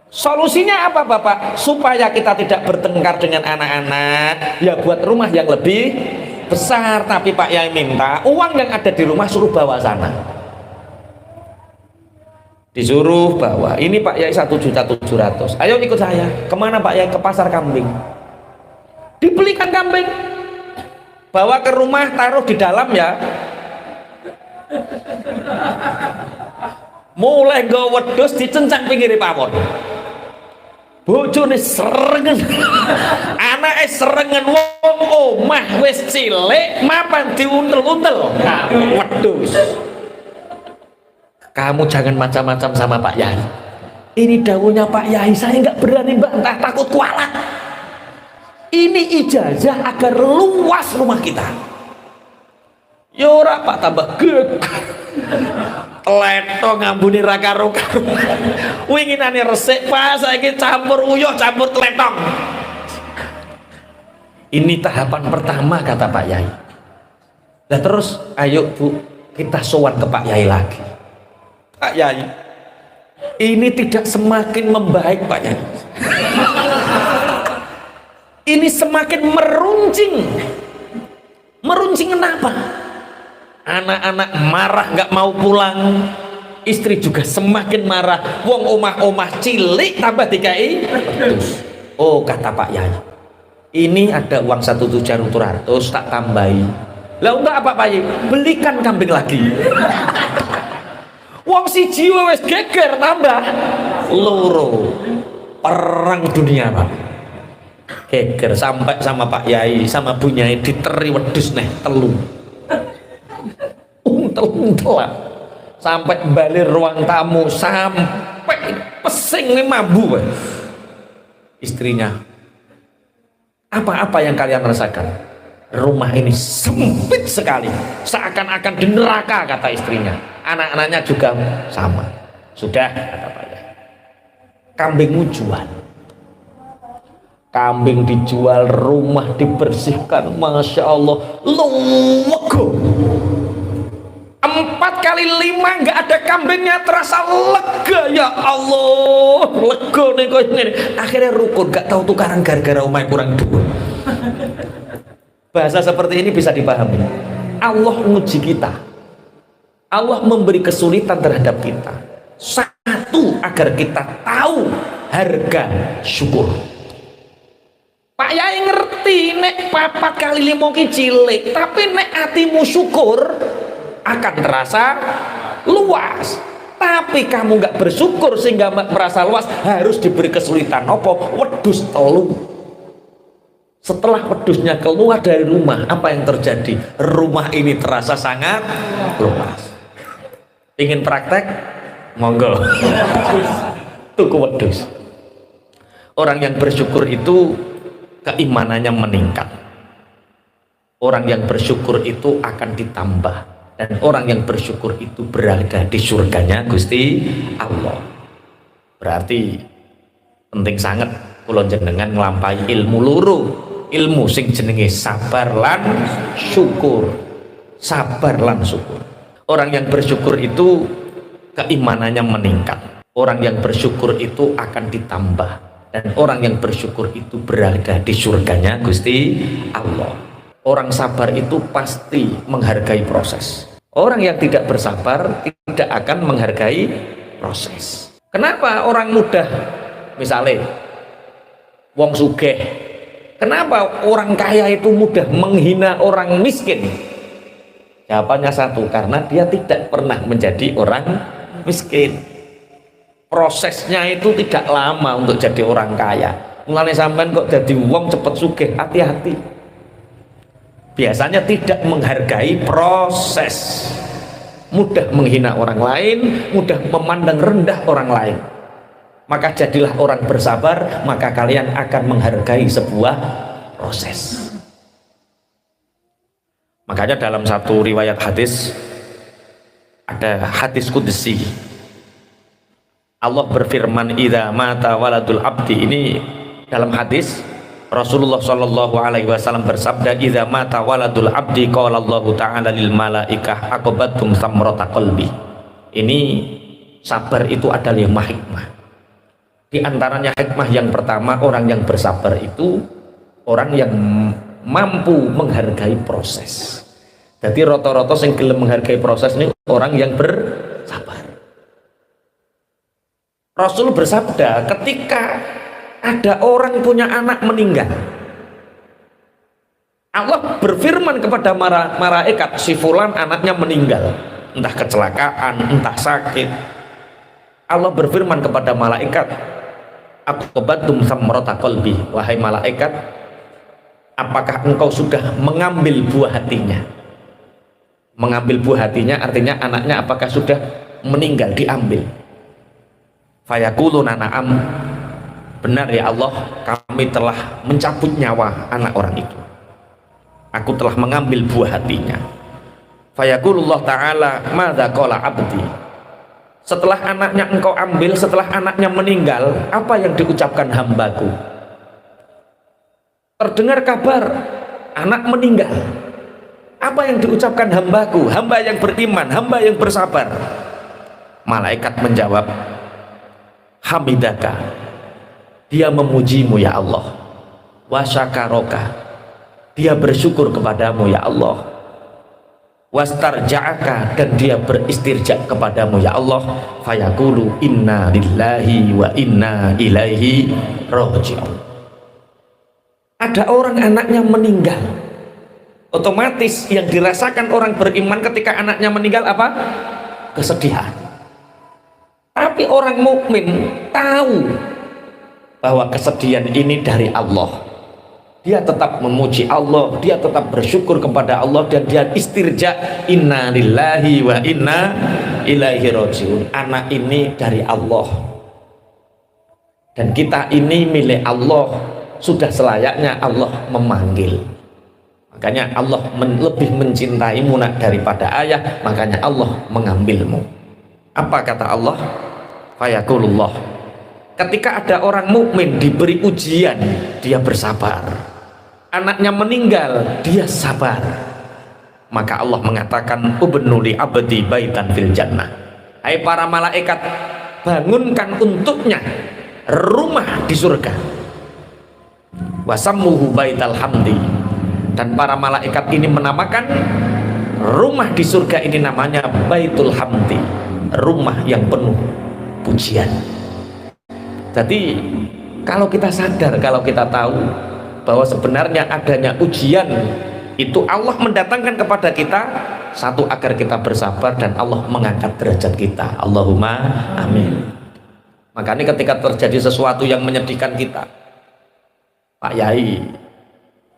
Solusinya apa Bapak? Supaya kita tidak bertengkar dengan anak-anak, ya buat rumah yang lebih besar. Tapi Pak Yai minta uang yang ada di rumah suruh bawa sana. Disuruh bawa. Ini Pak Yai 1.700.000. Ayo ikut saya. Kemana Pak Yai? Ke pasar kambing. Dibelikan kambing. Bawa ke rumah, taruh di dalam ya. Mulai nggo wedhus dicencang pinggir pawon. Bojone serengen, anake serengen, wong omah wis cilik mapan diuntel-untel wedhus. Kamu jangan macam-macam sama Pak Yai. Ini dawuhnya Pak Yai, saya nggak berani bantah, takut kualat. Ini ijazah agar luas rumah kita. Ya ora Pak, tambah gek. Leto ngambuni ra karo-karo. Winginane resik Pak, saiki campur uyuh, campur tletong. Ini tahapan pertama, kata Pak Yai. Nah terus ayo Bu, kita sowan ke Pak Yai lagi. Pak Yai, ini tidak semakin membaik Pak Yai. Ini semakin meruncing. Meruncing kenapa? Anak-anak marah nggak mau pulang, istri juga semakin marah. Wong omah-omah cilik tambah dikai. Oh kata Pak Yai, ini ada uang 1.700 tak tambahi. Lah untuk apa Pak Yai? Belikan kambing lagi. Wong siji wis geger tambah loro. Perang dunia Pak. Geger sampai sama Pak Yai sama Bu Nyai diteri wedhus neh telu. Telak sampai balik ruang tamu sampai pesing mabu. Istrinya, apa-apa yang kalian rasakan? Rumah ini sempit sekali, seakan-akan di neraka, kata istrinya. Anak-anaknya juga sama. Sudah, kata Pak Yai, kambingmu jual. Kambing dijual, rumah dibersihkan, masya Allah, luwego. 4 kali 5 nggak ada kambingnya, terasa lega. Ya Allah, lega nih kok ini. Akhirnya rukun, nggak tahu tukaran gara-gara umai kurang dua. Bahasa seperti ini bisa dipahami. Allah menguji kita, Allah memberi kesulitan terhadap kita. Satu, agar kita tahu harga syukur. Pak Yai ngerti nek 4 kali 5 ki cilik, tapi nek hatimu syukur akan terasa luas. Tapi kamu nggak bersyukur sehingga merasa luas, harus diberi kesulitan. Apa? Wedhus telu. Setelah wedhusnya keluar dari rumah, apa yang terjadi? Rumah ini terasa sangat luas. Ingin praktek? Monggo. Tuku wedhus. Orang yang bersyukur itu keimanannya meningkat. Orang yang bersyukur itu akan ditambah. Dan orang yang bersyukur itu berada di surganya Gusti Allah. Berarti penting sangat kula jenengan nglampahi ilmu loro. Ilmu sing jenenge sabar lan syukur. Sabar lan syukur. Orang yang bersyukur itu keimanannya meningkat. Orang yang bersyukur itu akan ditambah. Dan orang yang bersyukur itu berada di surganya Gusti Allah. Orang sabar itu pasti menghargai proses. Orang yang tidak bersabar tidak akan menghargai proses. Kenapa orang mudah, misalnya wong sugih, kenapa orang kaya itu mudah menghina orang miskin? Jawabannya satu, karena dia tidak pernah menjadi orang miskin. Prosesnya itu tidak lama untuk jadi orang kaya. Mulane sampean kok jadi wong cepet sugih, hati-hati. Biasanya tidak menghargai proses, mudah menghina orang lain, mudah memandang rendah orang lain. Maka jadilah orang bersabar, maka kalian akan menghargai sebuah proses. Makanya dalam satu riwayat hadis, ada hadis qudsi, Allah berfirman, idza mata waladul abdi. Ini dalam hadis Rasulullah Shallallahu Alaihi Wasallam bersabda, idza mata waladul abdi qala Allah Ta'ala lil malaikah aqabatum samrata qalbi. Ini sabar itu ada 5 hikmah. Di antaranya hikmah yang pertama, orang yang bersabar itu orang yang mampu menghargai proses. Jadi rata-rata yang gelem menghargai proses ini orang yang bersabar. Rasul bersabda, ketika ada orang punya anak meninggal, Allah berfirman kepada malaikat, si fulan anaknya meninggal, entah kecelakaan, entah sakit. Allah berfirman kepada malaikat, aqabatum samrata qalbi, wahai malaikat, apakah engkau sudah mengambil buah hatinya? Mengambil buah hatinya artinya anaknya apakah sudah meninggal, diambil. Fayaquluna na'am, benar ya Allah, kami telah mencabut nyawa anak orang itu, aku telah mengambil buah hatinya. Fayaqulullah ta'ala, madza qala abdi, setelah anaknya engkau ambil, setelah anaknya meninggal, apa yang diucapkan hambaku? terdengar kabar anak meninggal. Apa yang diucapkan hambaku, hamba yang beriman, hamba yang bersabar? Malaikat menjawab, hamidaka, dia memujimu ya Allah, wa syakaraka, dia bersyukur kepadamu ya Allah, wastarja'aka, dan dia beristirja kepadamu ya Allah. Fayaqulu inna lillahi wa inna ilaihi raji'un. Ada orang anaknya meninggal, otomatis yang dirasakan orang beriman ketika anaknya meninggal apa? Kesedihan. Tapi orang mukmin tahu bahwa kesedihan ini dari Allah. Dia tetap memuji Allah, dia tetap bersyukur kepada Allah, dan dia istirja, inna lillahi wa inna ilaihi rajiun. Anak ini dari Allah dan kita ini milik Allah. Sudah selayaknya Allah memanggil. Makanya Allah lebih mencintaimu nak daripada ayah, makanya Allah mengambilmu. Apa kata Allah? Fayaqulullah, ketika ada orang mukmin diberi ujian, dia bersabar. Anaknya meninggal, dia sabar. Maka Allah mengatakan, ubnu li abdi baitan fil jannah. Hai para malaikat, bangunkan untuknya rumah di surga. Wasammuhu baital hamdi, dan para malaikat ini menamakan rumah di surga ini namanya baitul hamdi, rumah yang penuh pujian. Jadi kalau kita sadar, kalau kita tahu bahwa sebenarnya adanya ujian itu Allah mendatangkan kepada kita, satu, agar kita bersabar dan Allah mengangkat derajat kita. Allahumma amin. Makanya ketika terjadi sesuatu yang menyedihkan kita, Pak Yai,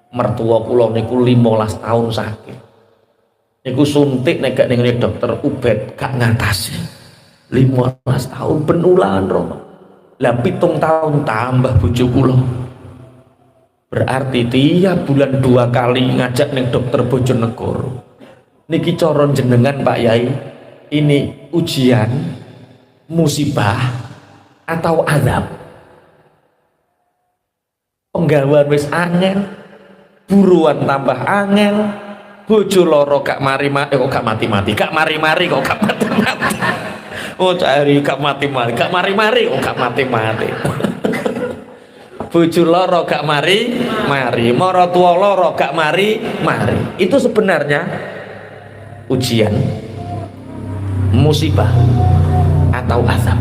mertua kula niku 15 tahun sakit. Niku suntik nek ning dokter Ubed gak ngatasi. 15 tahun penulaan Rono. Lah 7 tahun tambah bojo kula. Berarti tiap bulan 2 kali ngajak ning dokter Bojonegoro. Niki cara jenengan Pak Yai, ini ujian, musibah atau azab? Penggawean wis angel, buruan tambah angel, bojo loro gak mari-mari kok gak mati-mati, gak mari-mari kok gak mati-mati. Oh cari gak mati-mati, gak mari-mari kok gak mati-mati. Bojo loro gak mari-mari, mara tuwa loro gak mari-mari. Itu sebenarnya ujian, musibah atau azab.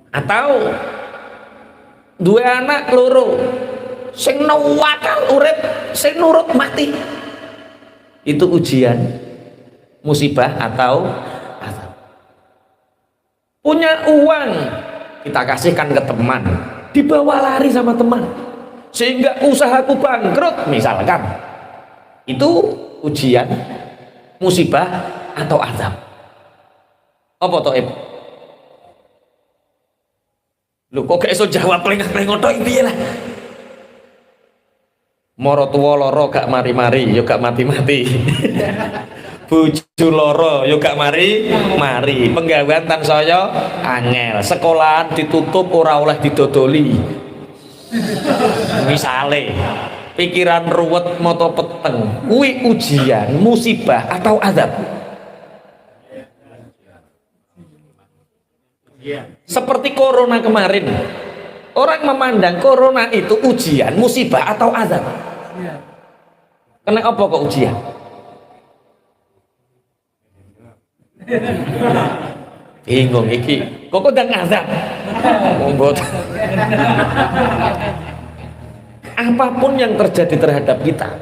Atau dua anak loro sing nawakal urip, sing nurut mati. Itu ujian, musibah atau azab. Punya uang kita kasihkan ke teman, dibawa lari sama teman sehingga usahaku bangkrut misalkan. Itu ujian, musibah atau azab. Apa toh Ib? Lu kok gak iso jawab lengah-lengah tok piye lah. Mara tuwa lara gak mari-mari ya gak mati-mati. Bojo lara ya gak mari-mari. Penggawean tansaya angel, sekolahan ditutup ora oleh didodoli. Misale pikiran ruwet mata peteng, kuwi ujian, musibah atau azab? Seperti corona kemarin, orang memandang corona itu ujian, musibah atau azab. Kenapa kok ujian? Bingung iki, kok udah ngazab? Apapun yang terjadi terhadap kita,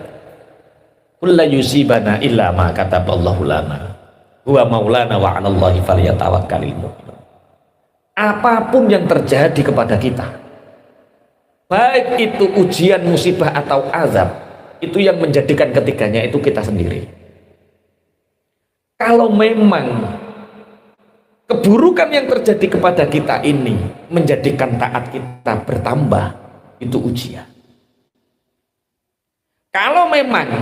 kullu yusibana illa ma kataballahu lana, huwa maulana wa 'alallahi falyatawakkalul mu'minun. Apapun yang terjadi kepada kita, baik itu ujian, musibah atau azab, itu yang menjadikan ketiganya itu kita sendiri. Kalau memang keburukan yang terjadi kepada kita ini menjadikan taat kita bertambah, itu ujian. Kalau memang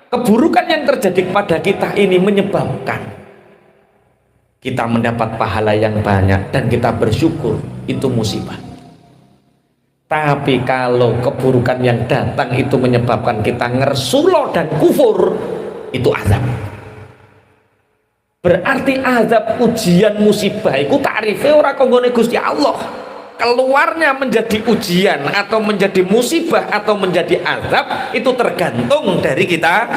keburukan yang terjadi kepada kita ini menyebabkan kita mendapat pahala yang banyak dan kita bersyukur, itu musibah. Tapi kalau keburukan yang datang itu menyebabkan kita ngersulo dan kufur, itu azab. Berarti azab, ujian, musibah itu tarifnya ora konggone Gusti Allah. Keluarnya menjadi ujian atau menjadi musibah atau menjadi azab itu tergantung dari kita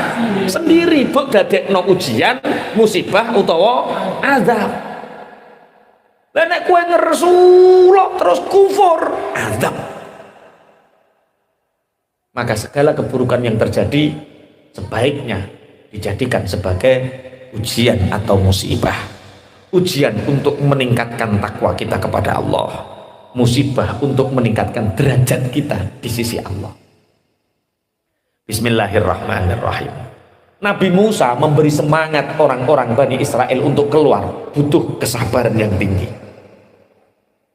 sendiri. Buk dadekno ujian, musibah utawa azab. Lah nek kowe ngersulo terus kufur, azab. Maka segala keburukan yang terjadi sebaiknya dijadikan sebagai ujian atau musibah. Ujian untuk meningkatkan takwa kita kepada Allah, musibah untuk meningkatkan derajat kita di sisi Allah. Bismillahirrahmanirrahim. Nabi Musa memberi semangat orang-orang Bani Israel untuk keluar, butuh kesabaran yang tinggi.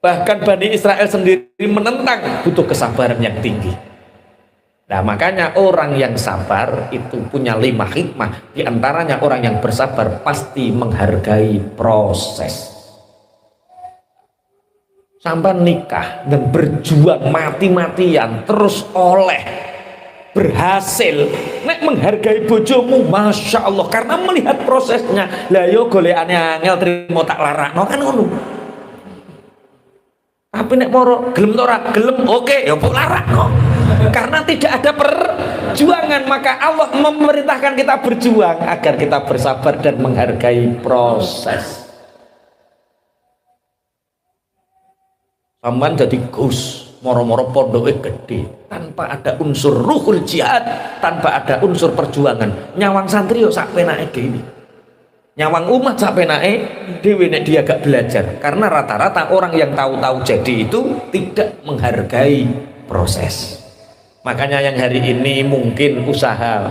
Bahkan Bani Israel sendiri menentang, butuh kesabaran yang tinggi. Nah, makanya orang yang sabar itu punya 5 hikmah. Di antaranya orang yang bersabar pasti menghargai proses. Sampai nikah dan berjuang mati-matian terus oleh berhasil, nek menghargai bojomu, masya Allah, karena melihat prosesnya. Lah yo golekane angel trimo tak larakno kan ngono. Tapi nek moro gelem ora gelem, oke ya mbok larakno. Karena tidak ada perjuangan, maka Allah memerintahkan kita berjuang agar kita bersabar dan menghargai proses. Sampeyan jadi gus moro-moro pondoke gede tanpa ada unsur ruhul jihad, tanpa ada unsur perjuangan, nyawang santri yo sak penake dhewe, nyawang umat sak penake dhewe nek dia gak belajar. Karena rata-rata orang yang tahu-tahu jadi itu tidak menghargai proses. Makanya yang hari ini mungkin usaha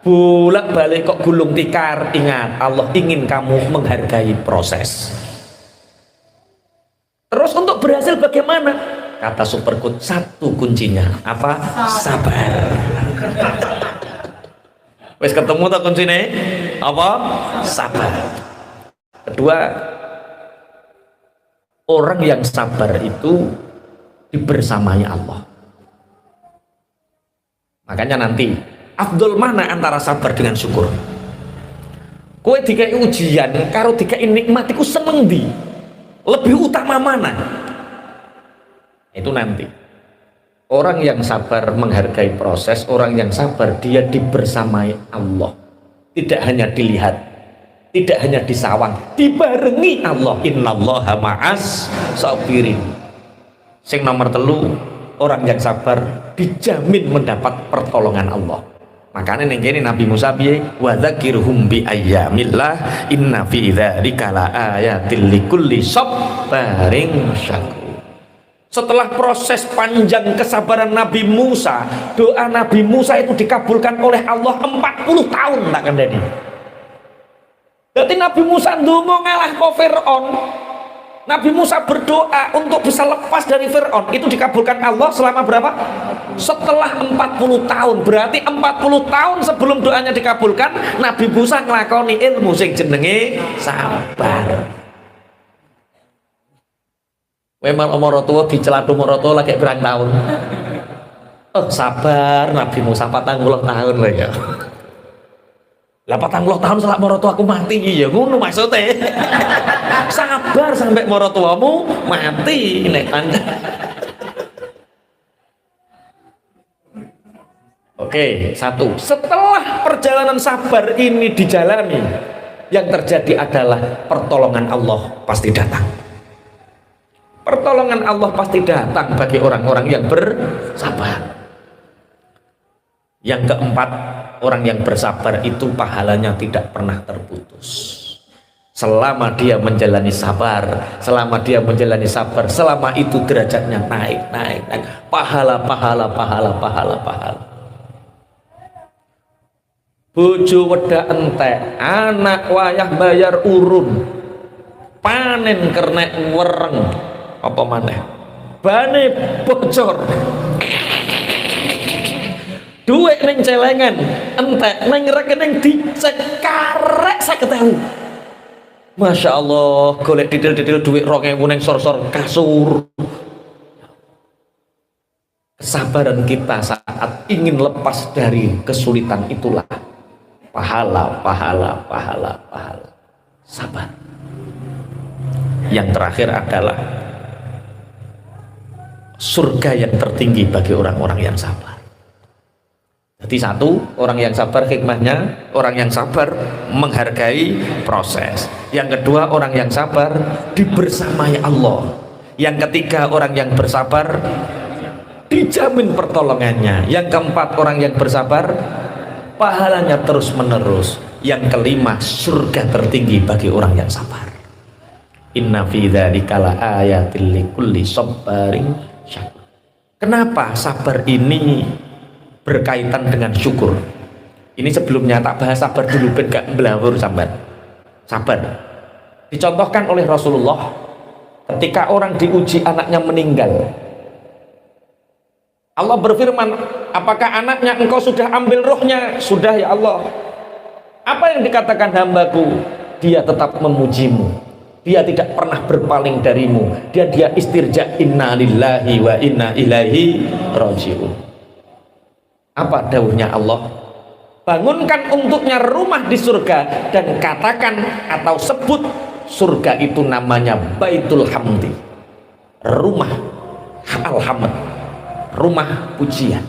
bolak-balik kok gulung tikar, ingat Allah ingin kamu menghargai proses. Terus untuk berhasil bagaimana? Kata Superfood, satu kuncinya apa? Sabar. Wes ketemu tak kuncinya apa? Sabar. Kedua, orang yang sabar itu dibersamai Allah. Makanya nanti afdol mana antara sabar dengan syukur? Kowe dikai ujian karo dikai nikmat iku seneng ndi? Lebih utama mana? Itu nanti. Orang yang sabar menghargai proses, orang yang sabar dia dibersamai Allah. Tidak hanya dilihat, tidak hanya disawang, dibarengi Allah. Innallaha ma'as sabirin. Sing nomor 3, orang yang sabar dijamin mendapat pertolongan Allah. Makanya ini Nabi Musa biye wa dzakirhum bi ayyamillah inna fi dzalika laayatil likulli sabarin syakur. Setelah proses panjang kesabaran Nabi Musa, doa Nabi Musa itu dikabulkan oleh Allah 40 tahun tak kandani. Berarti Nabi Musa ndonga ngalah ke Fir'aun. Nabi Musa berdoa untuk bisa lepas dari Fir'aun, itu dikabulkan Allah selama berapa? Setelah 40 tahun. Berarti 40 tahun sebelum doanya dikabulkan, Nabi Musa ngelakoni ilmu sing jenenge sabar. Memang morotua dicelatu morotua lagi berang tahun. Oh sabar Nabi Musa 40 tahun lah ya. Lah 40 tahun selak morotua aku mati ya ngono maksudnya. Sabar sampai morotuamu mati nek Anda. Oke, 1. Setelah perjalanan sabar ini dijalani, yang terjadi adalah pertolongan Allah pasti datang. Pertolongan Allah pasti datang bagi orang-orang yang bersabar. Yang keempat, orang yang bersabar itu pahalanya tidak pernah terputus. Selama dia menjalani sabar, selama itu derajatnya naik. Pahala. Bojo wedak entek, anak wayah bayar urun, panen kernek wereng, apa maneh? Bane bocor. Duit neng celengan entek neng rekening dicek karek 50.000. Masya Allah, golek didil duit 2.000 neng sor-sor kasur. kesabaran kita saat ingin lepas dari kesulitan itulah pahala, pahala, pahala, pahala. Sabar. Yang terakhir adalah surga yang tertinggi bagi orang-orang yang sabar. Jadi satu, orang yang sabar hikmahnya, orang yang sabar menghargai proses. Yang kedua, orang yang sabar dibersamai Allah. Yang ketiga, orang yang bersabar dijamin pertolongannya. Yang keempat, orang yang bersabar pahalanya terus menerus. Yang kelima, surga tertinggi bagi orang yang sabar. Inna fi dzalika laayatil likulli sabarin syakur. Kenapa sabar ini berkaitan dengan syukur? Ini sebelumnya tak bahas sabar dulu, ben gak belawur sabar. Sabar dicontohkan oleh Rasulullah ketika orang diuji anaknya meninggal. Allah berfirman, apakah anaknya engkau sudah ambil rohnya? Sudah ya Allah. Apa yang dikatakan hambaku? Dia tetap memujimu, dia tidak pernah berpaling darimu, dia istirja, inna lillahi wa inna ilaihi rajiun. Apa dawuhnya Allah? Bangunkan untuknya rumah di surga dan katakan atau sebut surga itu namanya Baitul Hamdi, rumah alhamd, rumah pujian.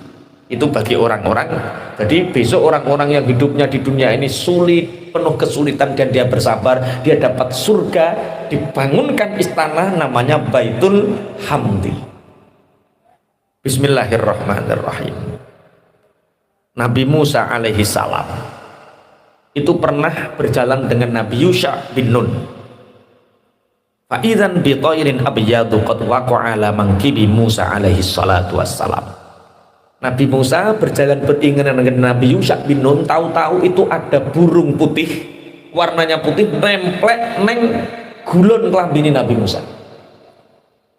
Itu bagi orang-orang. Jadi besok orang-orang yang hidupnya di dunia ini sulit, penuh kesulitan, dan dia bersabar, dia dapat surga, dibangunkan istana namanya Baitul Hamdi. Bismillahirrahmanirrahim. Nabi Musa alaihi salam itu pernah berjalan dengan Nabi Yusha bin Nun. Fa'idzan bi thairin abyadu qad waqa'a ala mankibi Musa alaihi salatu wassalam. Nabi Musa berjalan beriringan dengan Nabi Yusha bin Nun, tahu-tahu itu ada burung putih, warnanya putih, nemplek neng gulon kelambini Nabi Musa.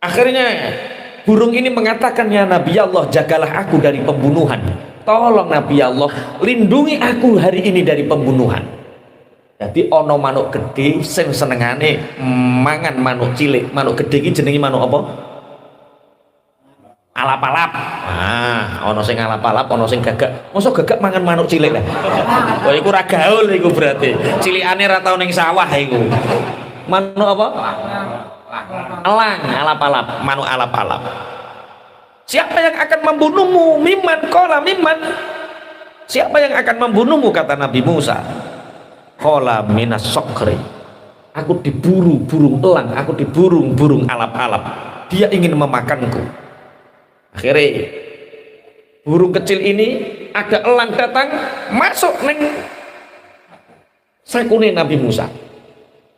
Akhirnya burung ini mengatakan, ya Nabi Allah, jagalah aku dari pembunuhan. Tolong Nabi Allah, lindungi aku hari ini dari pembunuhan. Jadi ono manuk gede sing senengane mangan manuk cilik. Manuk gede iki jenenge manuk apa? Alap-alap. Ono sing alap-alap, ono sing gagak. Mosok gagak mangan manuk cilik lah. Wah iku ra gaul iku berarti. Cilikane ra tau ning sawah iku. Manuk apa? Elang, alap-alap, manuk alap-alap. Siapa yang akan membunuhmu? Miman qala miman. Siapa yang akan membunuhmu? Kata Nabi Musa. Qala minas sokri. Aku diburu burung elang, aku diburu burung alap-alap. Dia ingin memakanku. Akhirnya burung kecil ini, ada elang datang masuk neng sakune Nabi Musa.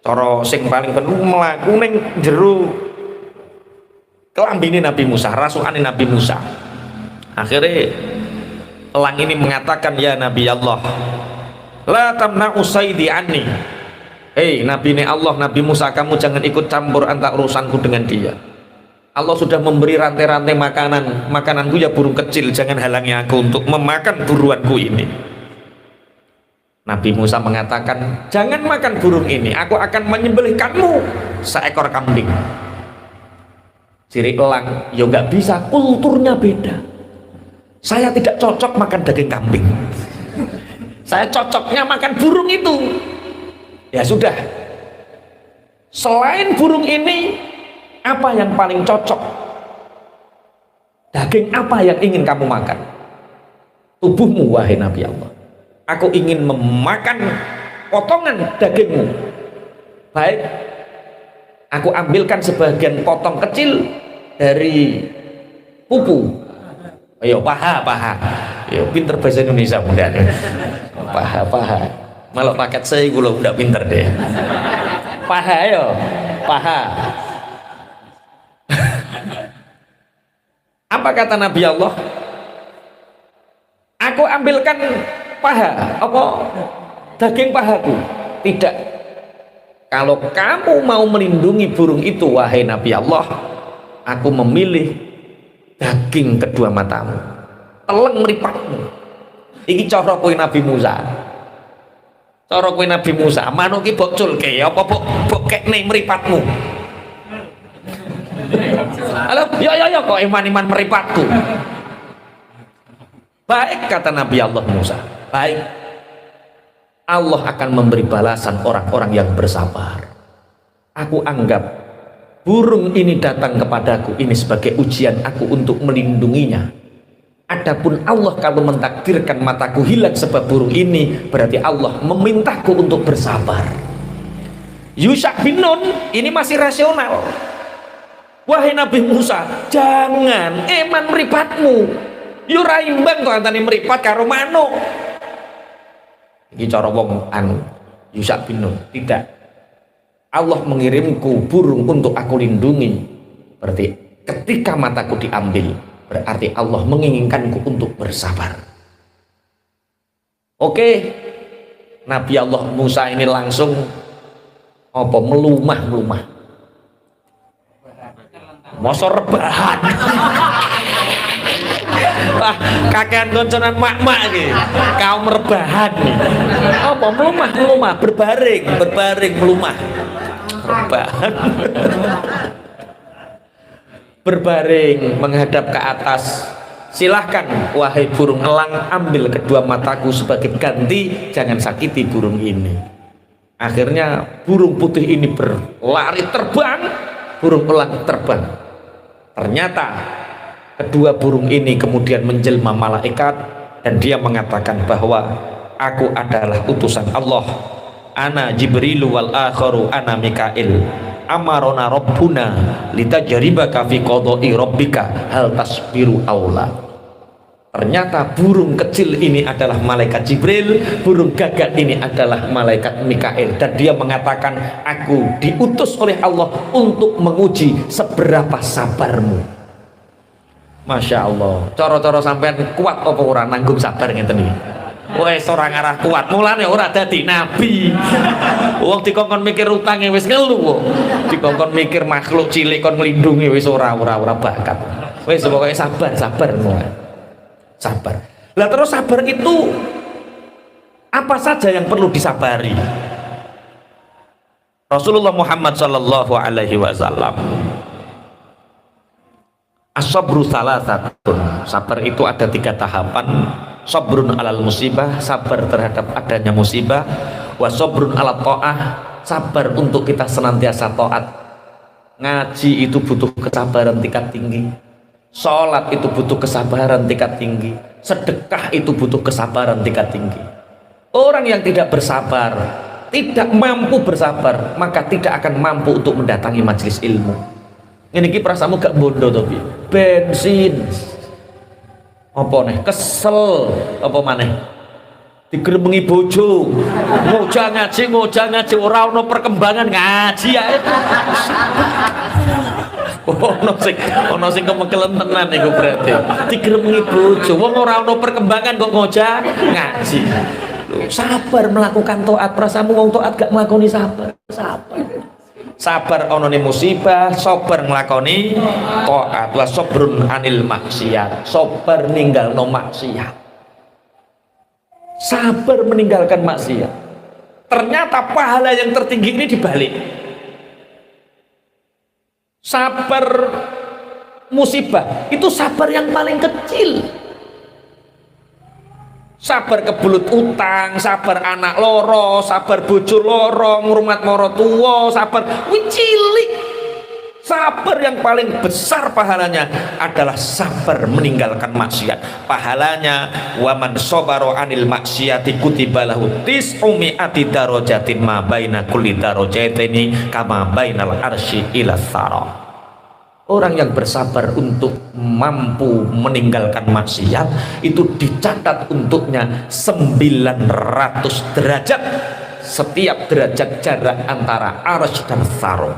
Cara sing paling penuh mlaku neng jero kelambine Nabi Musa, rasukane Nabi Musa. Akhirnya elang ini mengatakan, ya Nabi Allah, la tamna'u saidi anni. Hei Nabi ini Allah, Nabi Musa, kamu jangan ikut campur antara urusanku dengan dia. Allah sudah memberi rantai-rantai makananku ya burung kecil, jangan halangi aku untuk memakan buruanku ini. Nabi Musa mengatakan, jangan makan burung ini, aku akan menyembelihkanmu seekor kambing. Ciri elang, ya nggak bisa, kulturnya beda. Saya tidak cocok makan daging kambing, saya cocoknya makan burung itu. Ya sudah, selain burung ini, apa yang paling cocok? Daging apa yang ingin kamu makan? Tubuhmu wahai Nabi Allah, aku ingin memakan potongan dagingmu. Baik, aku ambilkan sebagian potong kecil dari pupu. Ayo paha. Ayo pinter bahasa Indonesia mudah. Paha. Malah paket saya gue udah pinter deh. Paha ayo, paha. Apa kata Nabi Allah? Aku ambilkan paha, apa? Daging pahaku. Tidak. Kalau kamu mau melindungi burung itu, wahai Nabi Allah, aku memilih daging kedua matamu, teleng mripatmu. Iki cara kowe Nabi Musa. Cara kowe Nabi Musa, manuk iki mbok culke apa mbok kekne mripatmu. Halo, ya kok iman-iman meripatku. Baik, kata Nabi Allah Musa, baik. Allah akan memberi balasan orang-orang yang bersabar. Aku anggap burung ini datang kepadaku ini sebagai ujian aku untuk melindunginya. Adapun Allah kalau mentakdirkan mataku hilang sebab burung ini, berarti Allah memintaku untuk bersabar. Yusha bin Nun ini masih rasional. Wahai Nabi Musa, jangan eman meripatmu. Yo ra imbang to antane mripat karo manuk. Iki cara wong anu Yusha bin Nun. Tidak. Allah mengirimku burung untuk aku lindungi. Berarti ketika mataku diambil, berarti Allah menginginkanku untuk bersabar. Oke. Nabi Allah Musa ini langsung apa melumah. Mosok rebahan. Wah, kakean konconan mak-mak iki. Kaum rebahan. Apa melumah, berbaring melumah. Rebahan. Berbaring menghadap ke atas. Silahkan wahai burung elang, ambil kedua mataku sebagai ganti, jangan sakiti burung ini. Akhirnya burung putih ini berlari terbang, burung elang terbang. Ternyata kedua burung ini kemudian menjelma malaikat dan dia mengatakan bahwa aku adalah utusan Allah. Ana Jibrilu wal akharu ana Mikail. Amarona Rabbuna litajribaka fi qada'i rabbika hal tasbiru aula. Ternyata burung kecil ini adalah malaikat Jibril, burung gagak ini adalah malaikat Mikail, dan dia mengatakan aku diutus oleh Allah untuk menguji seberapa sabarmu. Masya Allah, coro-coro sampean kuat apa ora nanggung sabar ngeten iki. Wes ora ngarah kuat, mulane ora dadi nabi. Wong dikongkon mikir utang wis ngelu kok. Dikongkon mikir makhluk cilik kon nglindungi wis ora bakat. Wis pokoke sabar sabar. Lah terus sabar itu apa saja yang perlu disabari? Rasulullah Muhammad sallallahu alaihi wasallam, as-sabru salasatun. Sabar itu ada 3 tahapan. Sabrun alal musibah, sabar terhadap adanya musibah. Wa sabrun ala ta'ah, sabar untuk kita senantiasa taat. Ngaji itu butuh kesabaran tingkat tinggi. Sholat itu butuh kesabaran tingkat tinggi. Sedekah itu butuh kesabaran tingkat tinggi. Orang yang tidak bersabar, tidak mampu bersabar, maka tidak akan mampu untuk mendatangi majelis ilmu. Ini perasaanmu gak bondo tapi bensin apa nih kesel apa maneh digeremengi bojo ngojah ngaji ora ono perkembangan ngaji ae. ono sing kemekelen tenan iku berarti digeremengi bojo wong ora ono perkembangan kok ngojah ngaji. Sabar melakukan taat, perasaanmu wong taat gak nglakoni sabar ono nih musibah, sabar nglakoni taat. Wa sabrun anil maksiat, sabar ninggalno maksiat, sabar meninggalkan maksiat. Ternyata pahala yang tertinggi ini dibalik. Sabar musibah itu sabar yang paling kecil. Sabar kebelut utang, sabar anak loro, sabar bojo loro, ngrumat moro tuwa, sabar cilik. Sabar yang paling besar pahalanya adalah sabar meninggalkan maksiat. Pahalanya waman sabara anil maksiati kutiba lahu tis'umi'ati darajatin ma baina kulli darajataini kama bainal arsy ila tsara. Orang yang bersabar untuk mampu meninggalkan maksiat itu dicatat untuknya 900 derajat. Setiap derajat jarak antara arsy dan tsara.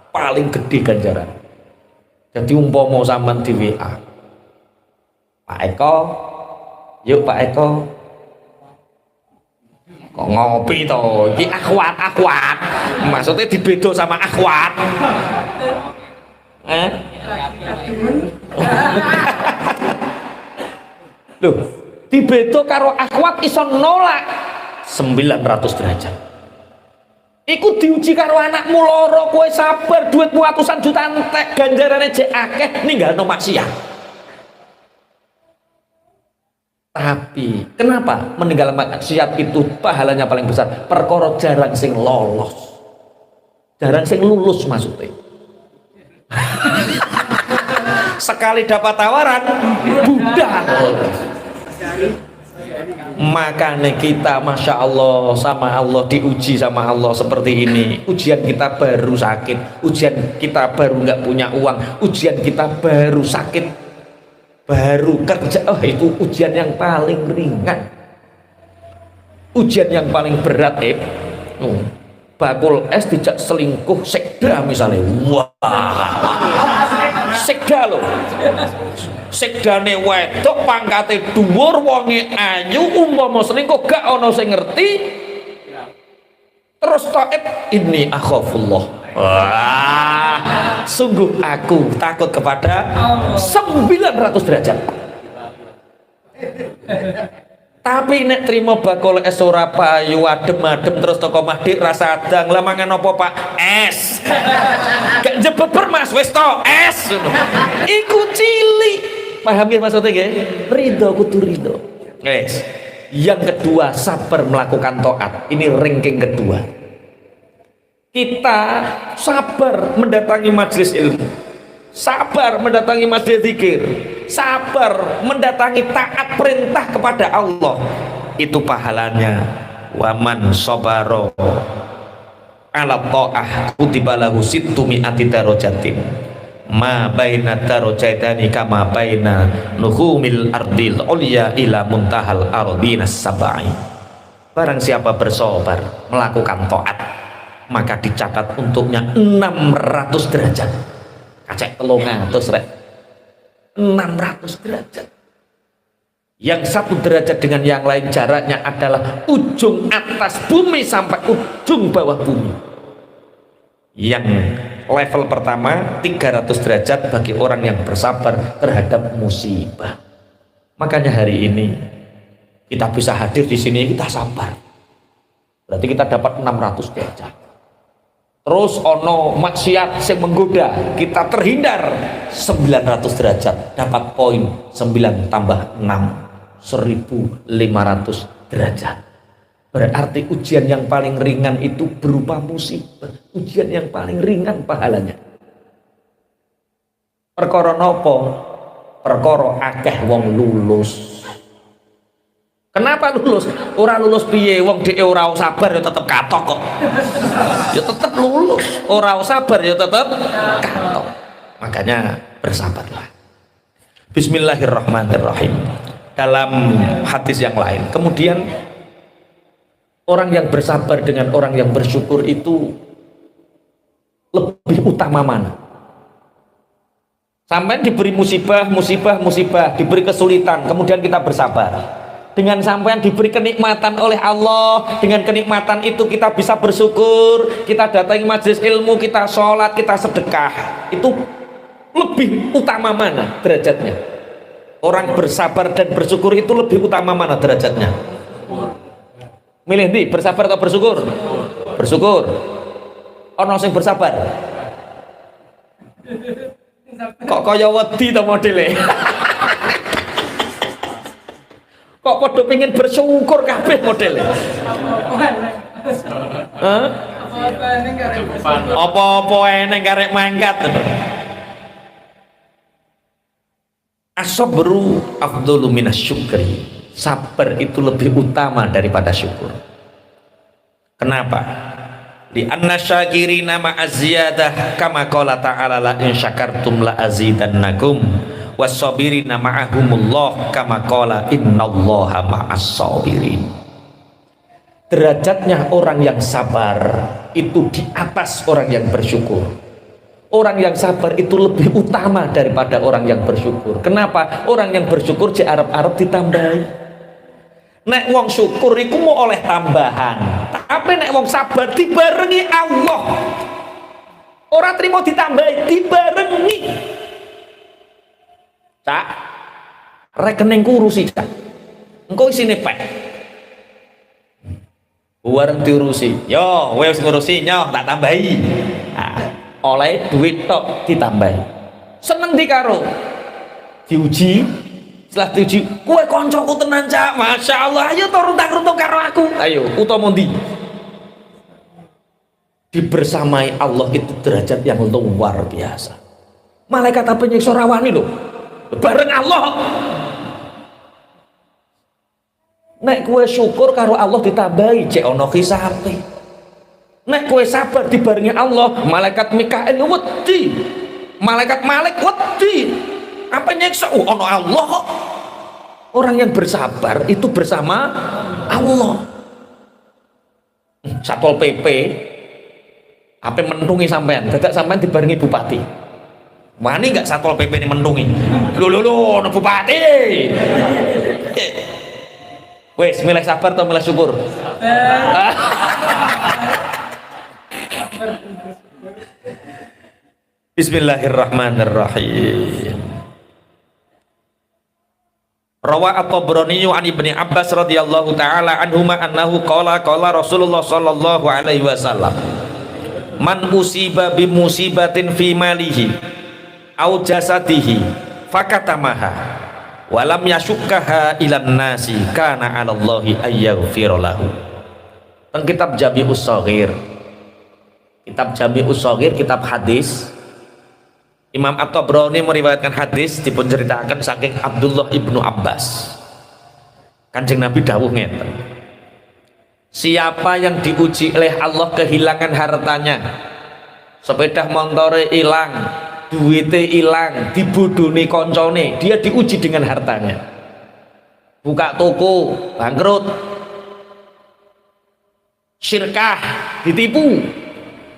Paling gede ganjaran. Jadi umpama sampean di WA, Pak Eko, yuk Pak Eko, kok ngopi toh? Iki akhwat, maksudnya dibedo sama akhwat. Loh, dibedo karo akhwat iso nolak 900 derajat. Iku diuji karo anakmu loro, kowe sabar, duitmu ratusan juta entek, ganjarane jek akeh, ninggalno maksiat. Tapi kenapa meninggal maksiat itu pahalanya paling besar? Perkara jarang sing lolos, jarang sing lulus maksudnya. Sekali dapat tawaran budal. Makanya kita Masya Allah sama Allah, diuji sama Allah seperti ini. Ujian kita baru sakit, ujian kita baru nggak punya uang, ujian kita baru sakit, baru kerja. Oh, itu ujian yang paling ringan. Ujian yang paling berat bakul es dijak selingkuh sekda misalnya. Wah, sekda loh, sekdane wedok pangkate dhuwur, wonge ayu, umpama selingkuh gak ono sing ngerti, terus taib ini akhafullah. Wah, sungguh aku takut kepada 900 derajat. Tapi nek trimo bakul es ora payu, adem-adem terus toko Mahdi rasa adang, lah mangan apa Pak? Es. Gak jebeber Mas, wis to es. Iku cilik. Paham ya maksudnya nggih? Ridho kudu ridho. Guys. Yang kedua, sabar melakukan taat. Ini ranking kedua. Kita sabar mendatangi majelis ilmu, sabar mendatangi majelis zikir, sabar mendatangi taat perintah kepada Allah. Itu pahalanya. Waman sabaro ala ta'ah kutiba lahu sittu mi'ati darajatin ma baina darajaitani kama baina nuhumil ardil ulya ila muntahal ardinas sab'i. Barang siapa bersabar melakukan taat, maka dicatat untuknya 600 derajat. Kacek 300 rek. 600 derajat. Yang satu derajat dengan yang lain jaraknya adalah ujung atas bumi sampai ujung bawah bumi. Yang level pertama 300 derajat bagi orang yang bersabar terhadap musibah. Makanya hari ini kita bisa hadir di sini, kita sabar. Berarti kita dapat 600 derajat. Terus ono maksiat yang menggoda, kita terhindar 900 derajat, dapat poin 9 tambah 6 1500 derajat. Berarti ujian yang paling ringan itu berupa musibah. Ujian yang paling ringan pahalanya. Perkara nopo? Perkara akeh wong lulus. Kenapa lulus? Ora lulus piye, wong dhek ora sabar ya tetep katok kok. Ya tetep lulus, ora sabar ya tetep katok. Makanya bersabarlah. Bismillahirrahmanirrahim. Dalam hadis yang lain, kemudian orang yang bersabar dengan orang yang bersyukur itu lebih utama mana? Sampai diberi musibah, diberi kesulitan, kemudian kita bersabar. Dengan sampean diberi kenikmatan oleh Allah, dengan kenikmatan itu kita bisa bersyukur, kita datangi majelis ilmu, kita sholat, kita sedekah. Itu lebih utama mana derajatnya? Orang bersabar dan bersyukur itu lebih utama mana derajatnya? Milih di bersabar atau bersyukur? Bersyukur. Ono sing bersabar. Kok kaya wedi to modele? Kok padha pengen bersyukur kabeh modele? Hah? Apa-apa eneng karek mangkat. As-sabru afdhalu minasyukri. Sabar itu lebih utama daripada syukur. Kenapa? Di anna syakirina ma'aziyadah kama qala ta'ala la in syakartum la azidannakum was-sabirina ma'ahumullah kama qala innallaha ma'as-sabirin. Derajatnya orang yang sabar itu di atas orang yang bersyukur. Orang yang sabar itu lebih utama daripada orang yang bersyukur. Kenapa? Orang yang bersyukur di Arab-Arab ditambahi. Nek wong syukur iku mau oleh tambahan. Tapi nek wong sabar dibarengi Allah. Ora trimo ditambahi, dibarengi. Cak, rekeningku urusi, Cak. Engko isine pek. Bareng diurusi. Yo, wis ngurusi, nyoh tak tambahi. Nah, oleh duit tok ditambahi. Seneng di karo diuji, Setelah diuji, kowe koncoku tenan cak, masya Allah, ayo to runtang-runtung karo aku, ayo utama ndi? Dibersamai Allah itu derajat yang luar biasa. Malaikat apa nyiksa rawani lho, bareng Allah. Nek kowe syukur karo Allah ditambahi cek ana hisabe. Nek kowe sabar dibarengi Allah, malaikat Mikail wedi, malaikat Malik wedi. Apa nyiksa ana Allah kok. Orang yang bersabar itu bersama Allah. Satpol PP apa mentungi sampean, dadak sampean dibarengi bupati. Wani enggak Satpol PP ini mentungi? Lho bupati. Wes milih sabar atau milih syukur? Bismillahirrahmanirrahim. Rawa at-Tabrani an Ibnu Abbas radhiyallahu taala anhuma annahu qala Rasulullah sallallahu alaihi wasallam man usiba bi musibatin fi malihi au jasadihi fakatamaha walam yashukkaha ilan nasi kana 'ala Allahi ayyaghfira lahu. Teng kitab Jami'us Shaghir, kitab hadis, Imam At-Tabrani meriwayatkan hadis dipunceritakan saking Abdullah ibnu Abbas. Kanjeng Nabi dawuh ngeten, siapa yang diuji oleh Allah kehilangan hartanya, sepeda montore hilang, duitnya hilang, dibodoni koncone, dia diuji dengan hartanya. Buka toko bangkrut, syirkah ditipu,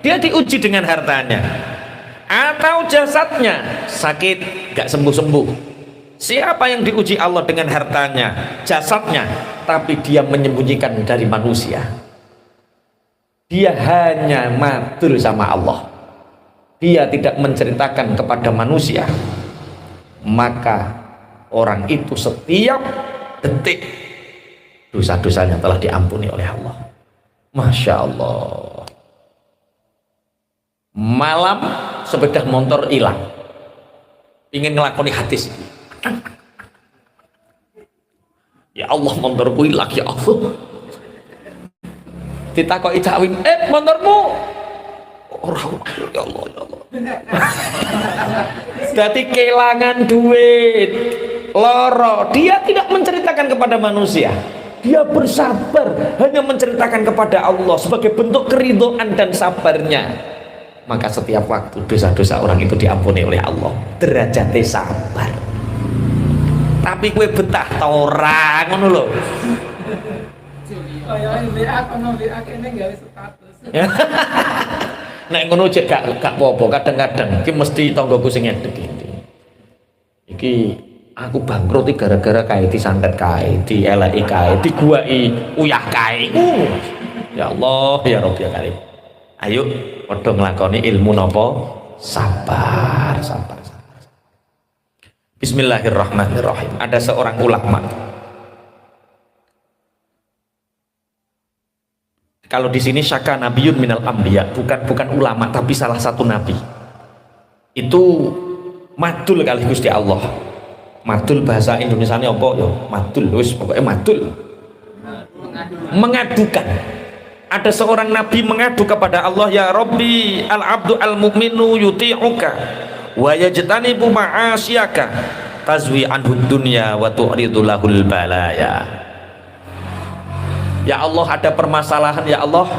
dia diuji dengan hartanya. Atau jasadnya sakit gak sembuh-sembuh, siapa yang diuji Allah dengan hartanya, jasadnya, tapi dia menyembunyikan dari manusia, dia hanya matul sama Allah, dia tidak menceritakan kepada manusia, maka orang itu setiap detik dosa-dosanya telah diampuni oleh Allah. Masya Allah. Malam sepeda motor hilang, ingin ngelakoni hadis, ya Allah motorku hilang ya Allah. Ditakoki cawin, motormu orang, ya Allah ya Allah. Jadi kehilangan duit, loro, dia tidak menceritakan kepada manusia, dia bersabar hanya menceritakan kepada Allah sebagai bentuk keridhaan dan sabarnya. Maka setiap waktu dosa-dosa orang itu diampuni oleh Allah. Derajatnya sabar. Tapi gue betah ta ora ngono lho. Nek ngono cek gak apa-apa, kadang-kadang iki mesti tanggoku sing ngedek iki. Iki aku bangkrut iki gara-gara kae disantet kae, dieleki kae, diguwaki uyah kae. Ya Allah ya Rabbi ya Karim. Ayo padha nglakoni ilmu napa? Sabar. Bismillahirrahmanirrahim. Ada seorang ulama. Kalau di sini syaka nabiyun minal anbiya, bukan ulama tapi salah satu nabi. Itu madul kali Gusti Allah. Madul bahasa Indonesianya apa ya? Madul, wis pokoknya madul. Mengadukan. Ada seorang nabi mengadu kepada Allah, ya Rabbi, al-abdu al-mu'minu yuti'uka wa yajtanibu ma'asyaka tazwi anhu dunya wa tu'ridu lahul balaya. Ya Allah, ada permasalahan ya Allah,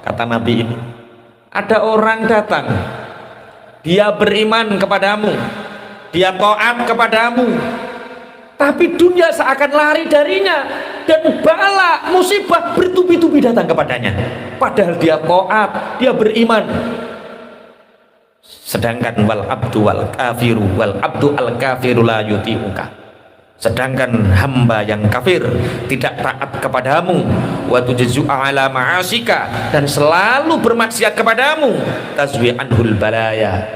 kata nabi ini. Ada orang datang, dia beriman kepadamu, dia taat kepadamu, tapi dunia seakan lari darinya, dan bala musibah bertubi-tubi datang kepadanya, padahal dia taat, dia beriman. Sedangkan wal abdu al kafiru la yuti'uka, sedangkan hamba yang kafir tidak taat kepadamu, wa tujzu ala ma'asika, dan selalu bermaksiat kepadamu, tazwi anhul balaya,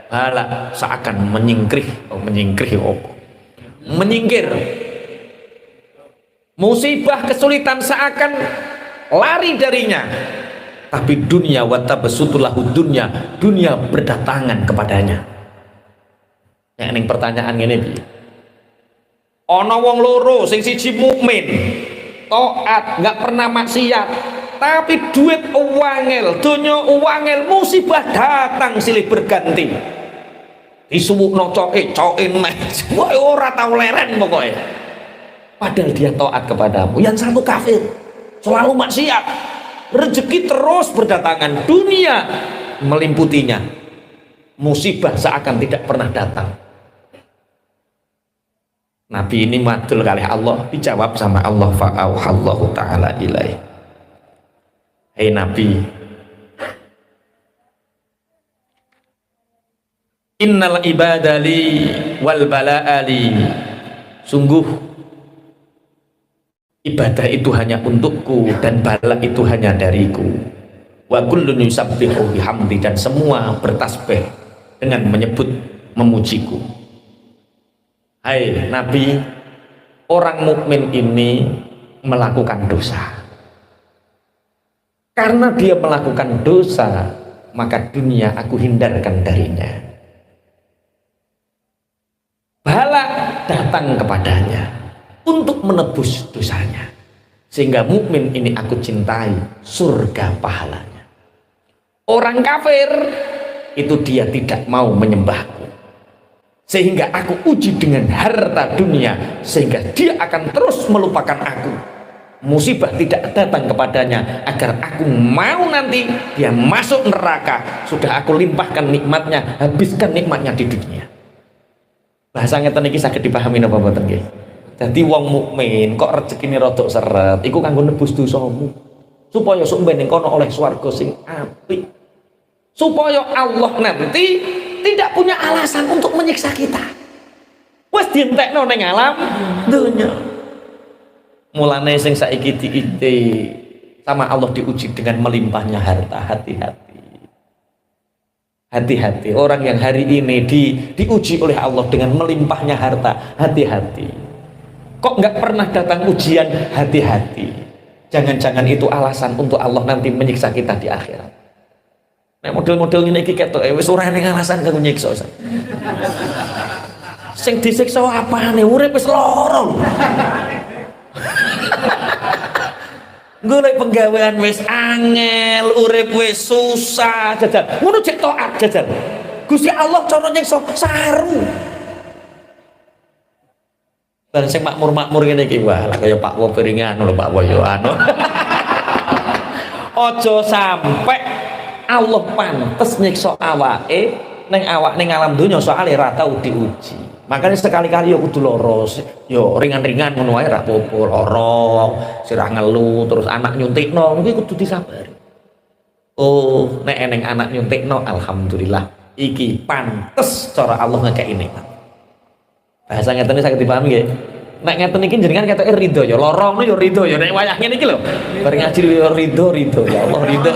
bala seakan menyingkir, musibah kesulitan seakan lari darinya, tapi dunia watabasutulahu dunia berdatangan kepadanya. Yang ini pertanyaan ini, Ana wong loro, sing siji mukmin, taat, nggak pernah maksiat, tapi duit uangel, donya uangel, musibah datang silih berganti. Disuwukno coke neh, wae ora tau leren pokoknya. Padahal dia taat kepadamu. Yang satu kafir, selalu maksiat, rezeki terus berdatangan, dunia melimputinya, musibah seakan tidak pernah datang. Nabi ini madul kali Allah, dijawab sama Allah, fa'auhallahu ta'ala ilaih. Hei Nabi, innal ibadali wal bala'ali, sungguh ibadah itu hanya untukku dan bala itu hanya dariku. Wa kullun yusabbihu bihamdi, dan semua bertasbih dengan menyebut memujiku. Hai Nabi, orang mukmin ini melakukan dosa. Karena dia melakukan dosa, maka dunia aku hindarkan darinya. Bala datang kepadanya untuk menebus dosanya, sehingga mukmin ini aku cintai, surga pahalanya. Orang kafir itu dia tidak mau menyembahku, sehingga aku uji dengan harta dunia, sehingga dia akan terus melupakan aku. Musibah tidak datang kepadanya agar aku mau nanti dia masuk neraka. Sudah aku limpahkan nikmatnya, habiskan nikmatnya di dunia. Bahasa ngeten iki saged dipahami napa mboten nggih? Dadi wong mukmin kok rezekine rodok seret, iku kanggo nebus dosamu. Supaya sok ben ning kono oleh swarga sing apik. Supaya Allah nanti tidak punya alasan untuk menyiksa kita. Wes dientekno ning alam dunya. Mulane sing saiki diite sama Allah diuji dengan melimpahnya harta, hati-hati. Hati-hati, orang yang hari ini diuji oleh Allah dengan melimpahnya harta, hati-hati. Kok nggak pernah datang ujian, hati-hati. Jangan-jangan itu alasan untuk Allah nanti menyiksa kita di akhirat. Nek model-model ngene iki ketok wis ora enek alasan kanggo nyiksa. Sing disiksa apane? Urip wis lara. Golek penggawean wis angel, urip wis susah, jajal. Ngono cek taat jajal. Gusti Allah cara nyiksa saru. Bareng sing makmur-makmur ngene iki wah, lah kaya Pak Wo piringan lho Pak Wo yo anu. Aja sampai Allah pantes nyiksa awake ning alam dunya soalé ra tau diuji. Makanya sekali-kali ya kudu lara, yo ringan-ringan ngono wae ra apa-apa, lara, sirah ngelu terus anak nyuntikno kuwi kudu disabari. Oh, nek eneng anak nyuntikno alhamdulillah iki pantes cara Allah ngekeki nikmat. Bahasa ngeten iki saged dipahami nggih. Nek ngeten iki jenengan ketoke ridho ya, lara ngono ya ridho ya, nek wayah ngene iki lho. Bar ngaji ya ridho ya Allah ridho.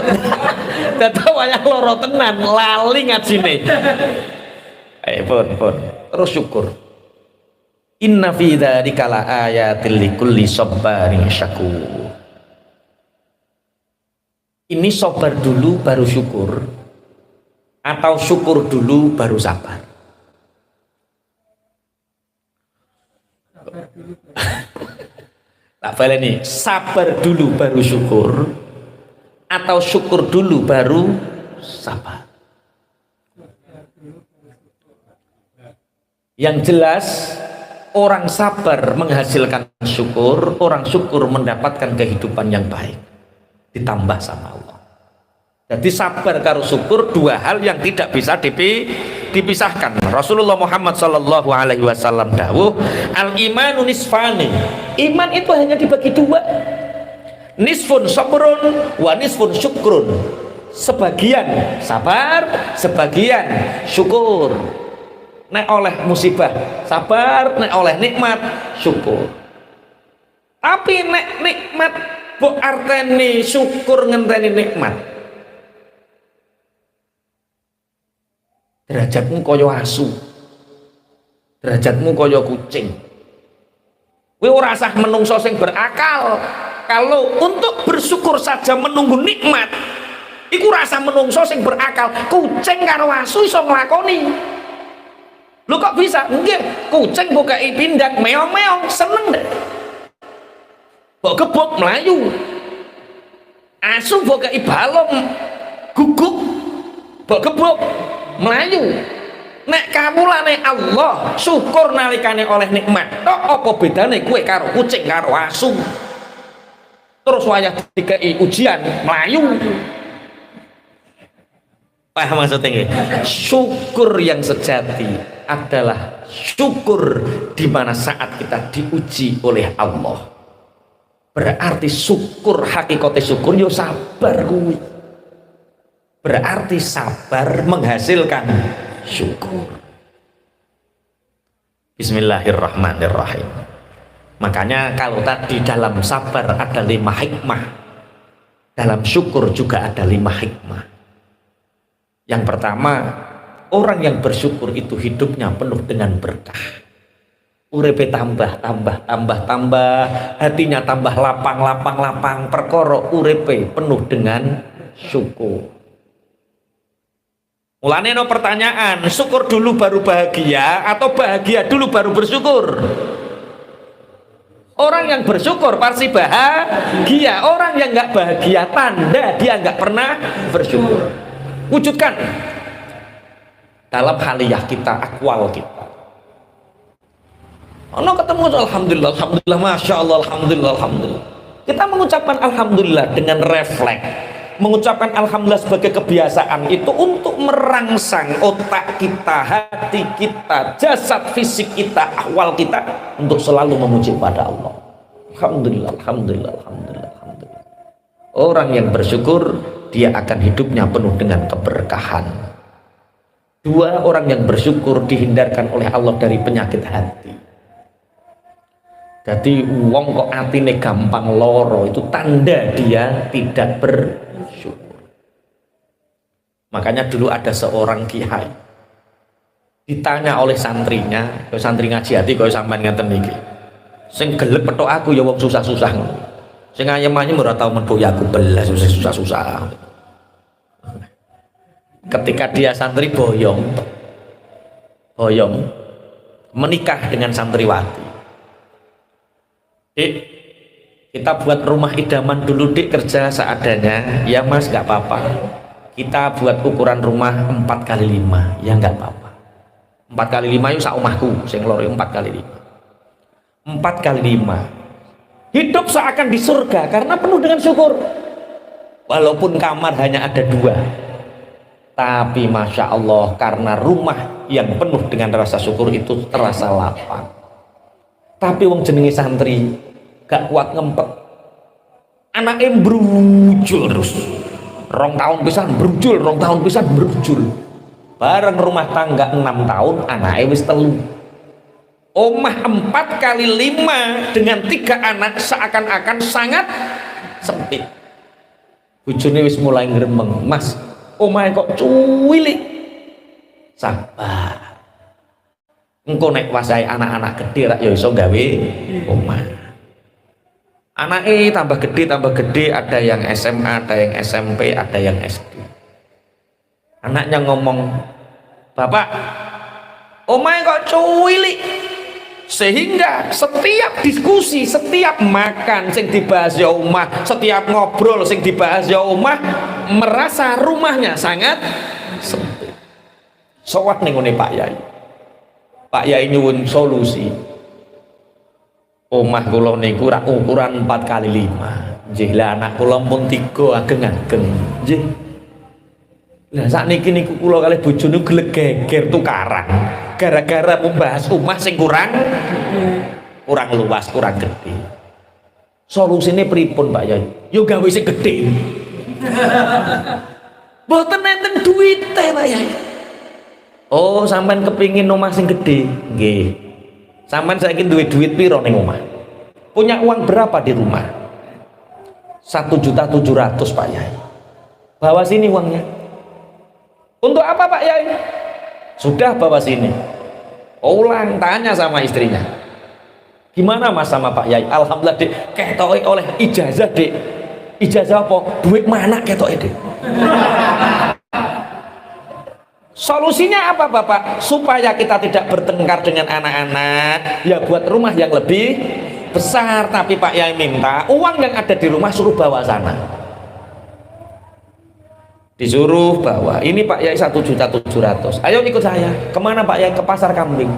Dadi wayah lara tenan lali ngajine. Pun. Terus syukur. Inna fi dzalika laayatil likulli sabarin syakur. Ini sabar dulu baru syukur, atau syukur dulu baru sabar? Tak boleh nih, sabar dulu baru syukur, atau syukur dulu baru sabar? Yang jelas orang sabar menghasilkan syukur, orang syukur mendapatkan kehidupan yang baik ditambah sama Allah. Jadi sabar karo syukur dua hal yang tidak bisa dipisahkan. Rasulullah Muhammad sallallahu alaihi wasallam dawuh, al imanu nisfani. Iman itu hanya dibagi dua. Nisfun sabrun wa nisfun syukrun. Sebagian sabar, sebagian syukur. Nek oleh musibah sabar, nek oleh nikmat syukur. Tapi nek nikmat mbok arteni syukur ngenteni nikmat, derajatmu kaya asu, derajatmu kaya kucing. Kowe ora usah menungso sing berakal. Kalau untuk bersyukur saja menunggu nikmat, iku rasa menungso sing berakal. Kucing karo asu iso nglakoni. Lu kok bisa? Nggih, kucing bukai pindang meong-meong seneng deh. Mbok gebuk melayu. Asu bukai balong guguk. Mbok gebuk melayu. Nek kamulane Allah syukur nalikane oleh nikmat. Tok apa bedane kowe karo kucing karo asu? Terus wayah dikei ujian melayu. Paham maksudnya? Syukur yang sejati adalah syukur di mana saat kita diuji oleh Allah. Berarti syukur, hakikate syukur yo sabar kuwi. Berarti sabar menghasilkan syukur. Bismillahirrahmanirrahim. Makanya kalau tadi dalam sabar ada 5 hikmah, dalam syukur juga ada 5 hikmah. Yang pertama, orang yang bersyukur itu hidupnya penuh dengan berkah. Uripe tambah, hatinya tambah lapang, perkara uripe penuh dengan syukur. Mulane no pertanyaan, syukur dulu baru bahagia atau bahagia dulu baru bersyukur? Orang yang bersyukur pasti bahagia. Orang yang nggak bahagia tanda dia nggak pernah bersyukur. Wujudkan dalam haliyah kita, akwal kita. Ono ketemu alhamdulillah, alhamdulillah, masya Allah, alhamdulillah, alhamdulillah. Kita mengucapkan alhamdulillah dengan refleks. Mengucapkan alhamdulillah sebagai kebiasaan itu untuk merangsang otak kita, hati kita, jasad fisik kita, akwal kita untuk selalu memuji pada Allah. Alhamdulillah, alhamdulillah, alhamdulillah, alhamdulillah. Orang yang bersyukur dia akan hidupnya penuh dengan keberkahan. 2, orang yang bersyukur dihindarkan oleh Allah dari penyakit hati. Jadi wong kok atine gampang loro itu tanda dia tidak bersyukur. Makanya dulu ada seorang kiai ditanya oleh santrinya, kalau santri ngaji hati kau sampean ngeten iki. Sing gelek petok aku ya wong susah-susah ngono. Sing ayem-ayem ora tau menboy aku belas susah-susah. Ketika dia santri boyong menikah dengan santriwati. Dik, kita buat rumah idaman dulu dik, kerja seadanya. Ya mas, gak apa-apa. Kita buat ukuran rumah 4x5. Ya gak apa-apa. 4x5 yuk sak omahku sing loro 4x5. 4x5. Hidup seakan di surga karena penuh dengan syukur. Walaupun kamar hanya ada 2, tapi masya Allah karena rumah yang penuh dengan rasa syukur itu terasa lapang. Tapi wong jenenge santri gak kuat ngempet, anaknya brujul terus 2 tahun pisan brujul, 2 tahun pisan brujul, bareng rumah tangga 6 tahun anaknya wis 3. Omah 4x5 dengan 3 anak seakan-akan sangat sempit. Bojone wis mulai ngremeng, mas omah kok cuwilik. Sabar, engko nek wasahe anak-anak gede rak ya iso gawe omah. Anake tambah gede, ada yang SMA, ada yang SMP, ada yang SD. Anaknya ngomong, "Bapak, omahe kok cuwilik." Sehingga setiap diskusi, setiap makan sing dibahas ya omah, setiap ngobrol sing dibahas ya omah, merasa rumahnya sangat sempit. Sowah ning ngene Pak Yai. Pak Yai nyuwun solusi. Omah kula niku rak ukuran 4x5. Nggih, lah anak kula pun 3 ageng-ageng. Nggih. Lah sakniki niku kula kalih bojone gleg-geger tukaran. Gara-gara membahas omah sing kurang luas, kurang gede. Solusine pripun Pak Yai? Yo gawe sing gedhe. Mboten enten duwite Pak Yai. Oh, sampean kepingin omah sing gede? Nggih. Sampean saiki duwe duit piro ning omah? Punya uang berapa di rumah? 1.700.000 Pak Yai. Bawa sini uangnya. Untuk apa Pak Yai? Sudah bawa sini. Ulang tanya sama istrinya. Gimana mas sama Pak Yai? Alhamdulillah dek, ketoke oleh ijazah dek. Ijazah apa? Duit mana ketoke dek? Solusinya apa Bapak? Supaya kita tidak bertengkar dengan anak-anak, ya buat rumah yang lebih besar. Tapi Pak Yai minta uang yang ada di rumah suruh bawa sana, disuruh bawa. Ini Pak Yai 1.700.000. Ayo ikut saya. Kemana Pak Yai? Ke pasar kambing.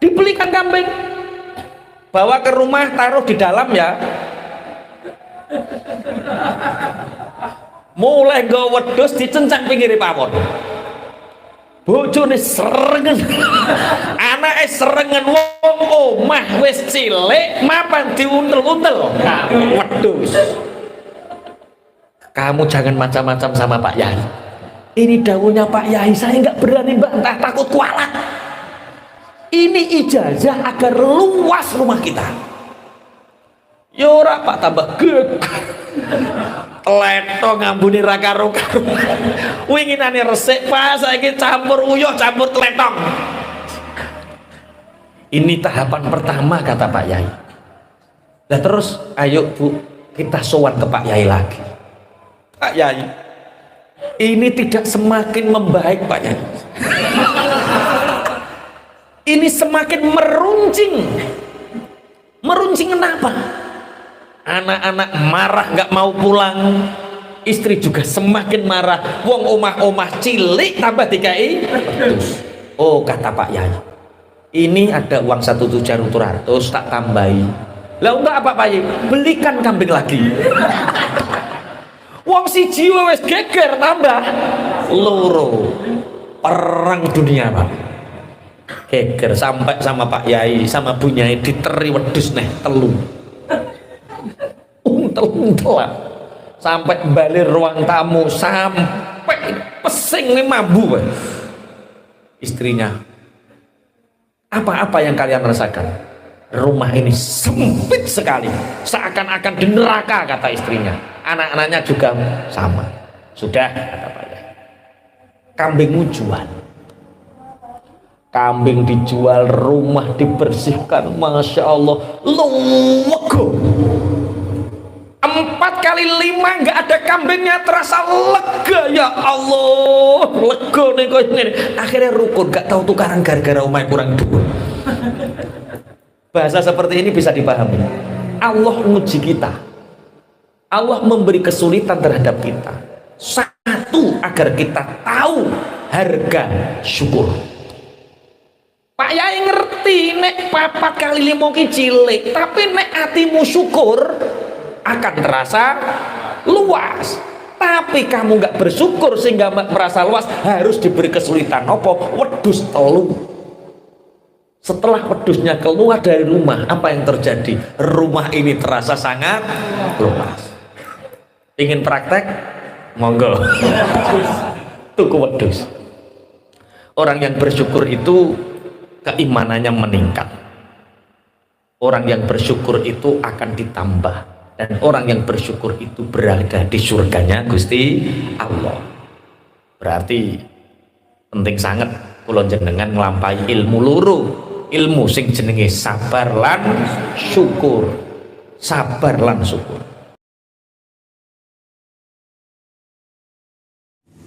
Dibelikan kambing, bawa ke rumah, taruh di dalam ya. Mulai nggo wedhus dicencang pinggir pawon. Bojone serengen, anake serengen, wong omah wis cilik mapan diuntel-untel wedhus. Kamu jangan macam-macam sama Pak Yai. Ini dawuhnya Pak Yai, saya nggak berani bantah, takut kualat. Ini ijazah agar luas rumah kita. Yora Pak tambah gek. Tletong ngambuni ra karo-karo. Winginane resik Pak, saiki campur uyuh campur tletong. Ini tahapan pertama kata Pak Yai. Nah terus ayo Bu, kita sowan ke Pak Yai lagi. Pak Yai, ini tidak semakin membaik Pak Yai. Ini semakin meruncing. Meruncing kenapa? Anak-anak marah nggak mau pulang, istri juga semakin marah. Wong omah-omah cilik tambah dikai. Oh kata Pak Yai, ini ada uang 1.700.000 tak tambahi. Lah untuk apa Pak Yai? Belikan kambing lagi. Wong siji wis geger tambah loro. Perang dunia Pak. Geger sampai sama Pak Yai sama Bu Nyai diteri wedhus neh telu. Untel-untelan sampai balik ruang tamu, sampai pesing nih mambu. Istrinya, apa-apa yang kalian rasakan? Rumah ini sempit sekali, seakan-akan di neraka kata istrinya. Anak-anaknya juga sama. Sudah kata Pak Yai, kambingmu jual. Kambing dijual, rumah dibersihkan, Masya Allah, luwego. 4 kali 5 nggak ada kambingnya, terasa lega. Ya Allah, lega nih kok ini. Akhirnya rukun, nggak tahu tukaran gara-gara umai kurang duit. Bahasa seperti ini bisa dipahami. Allah nguji kita, Allah memberi kesulitan terhadap kita. Satu, agar kita tahu harga syukur. Pak Yai ngerti nek 4 kali 5 ki cilik, tapi nek hatimu syukur akan terasa luas. Tapi kamu nggak bersyukur sehingga merasa luas, harus diberi kesulitan. Apa? Wedhus telu. Setelah wedhusnya keluar dari rumah, apa yang terjadi? Rumah ini terasa sangat luas. Ingin praktek? Monggo. Tuku wedhus. Orang yang bersyukur itu keimanannya meningkat. Orang yang bersyukur itu akan ditambah. Dan orang yang bersyukur itu berada di surganya Gusti Allah. Berarti penting sangat kula jenengan nglampahi ilmu loro. Ilmu sing jenenge sabar lan syukur. Sabar lan syukur.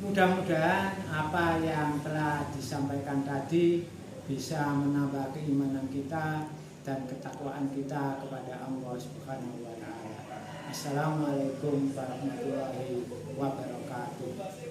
Mudah-mudahan apa yang telah disampaikan tadi bisa menambah keimanan kita dan ketakwaan kita kepada Allah Subhanahu wa Ta'ala. Assalamualaikum warahmatullahi wabarakatuh.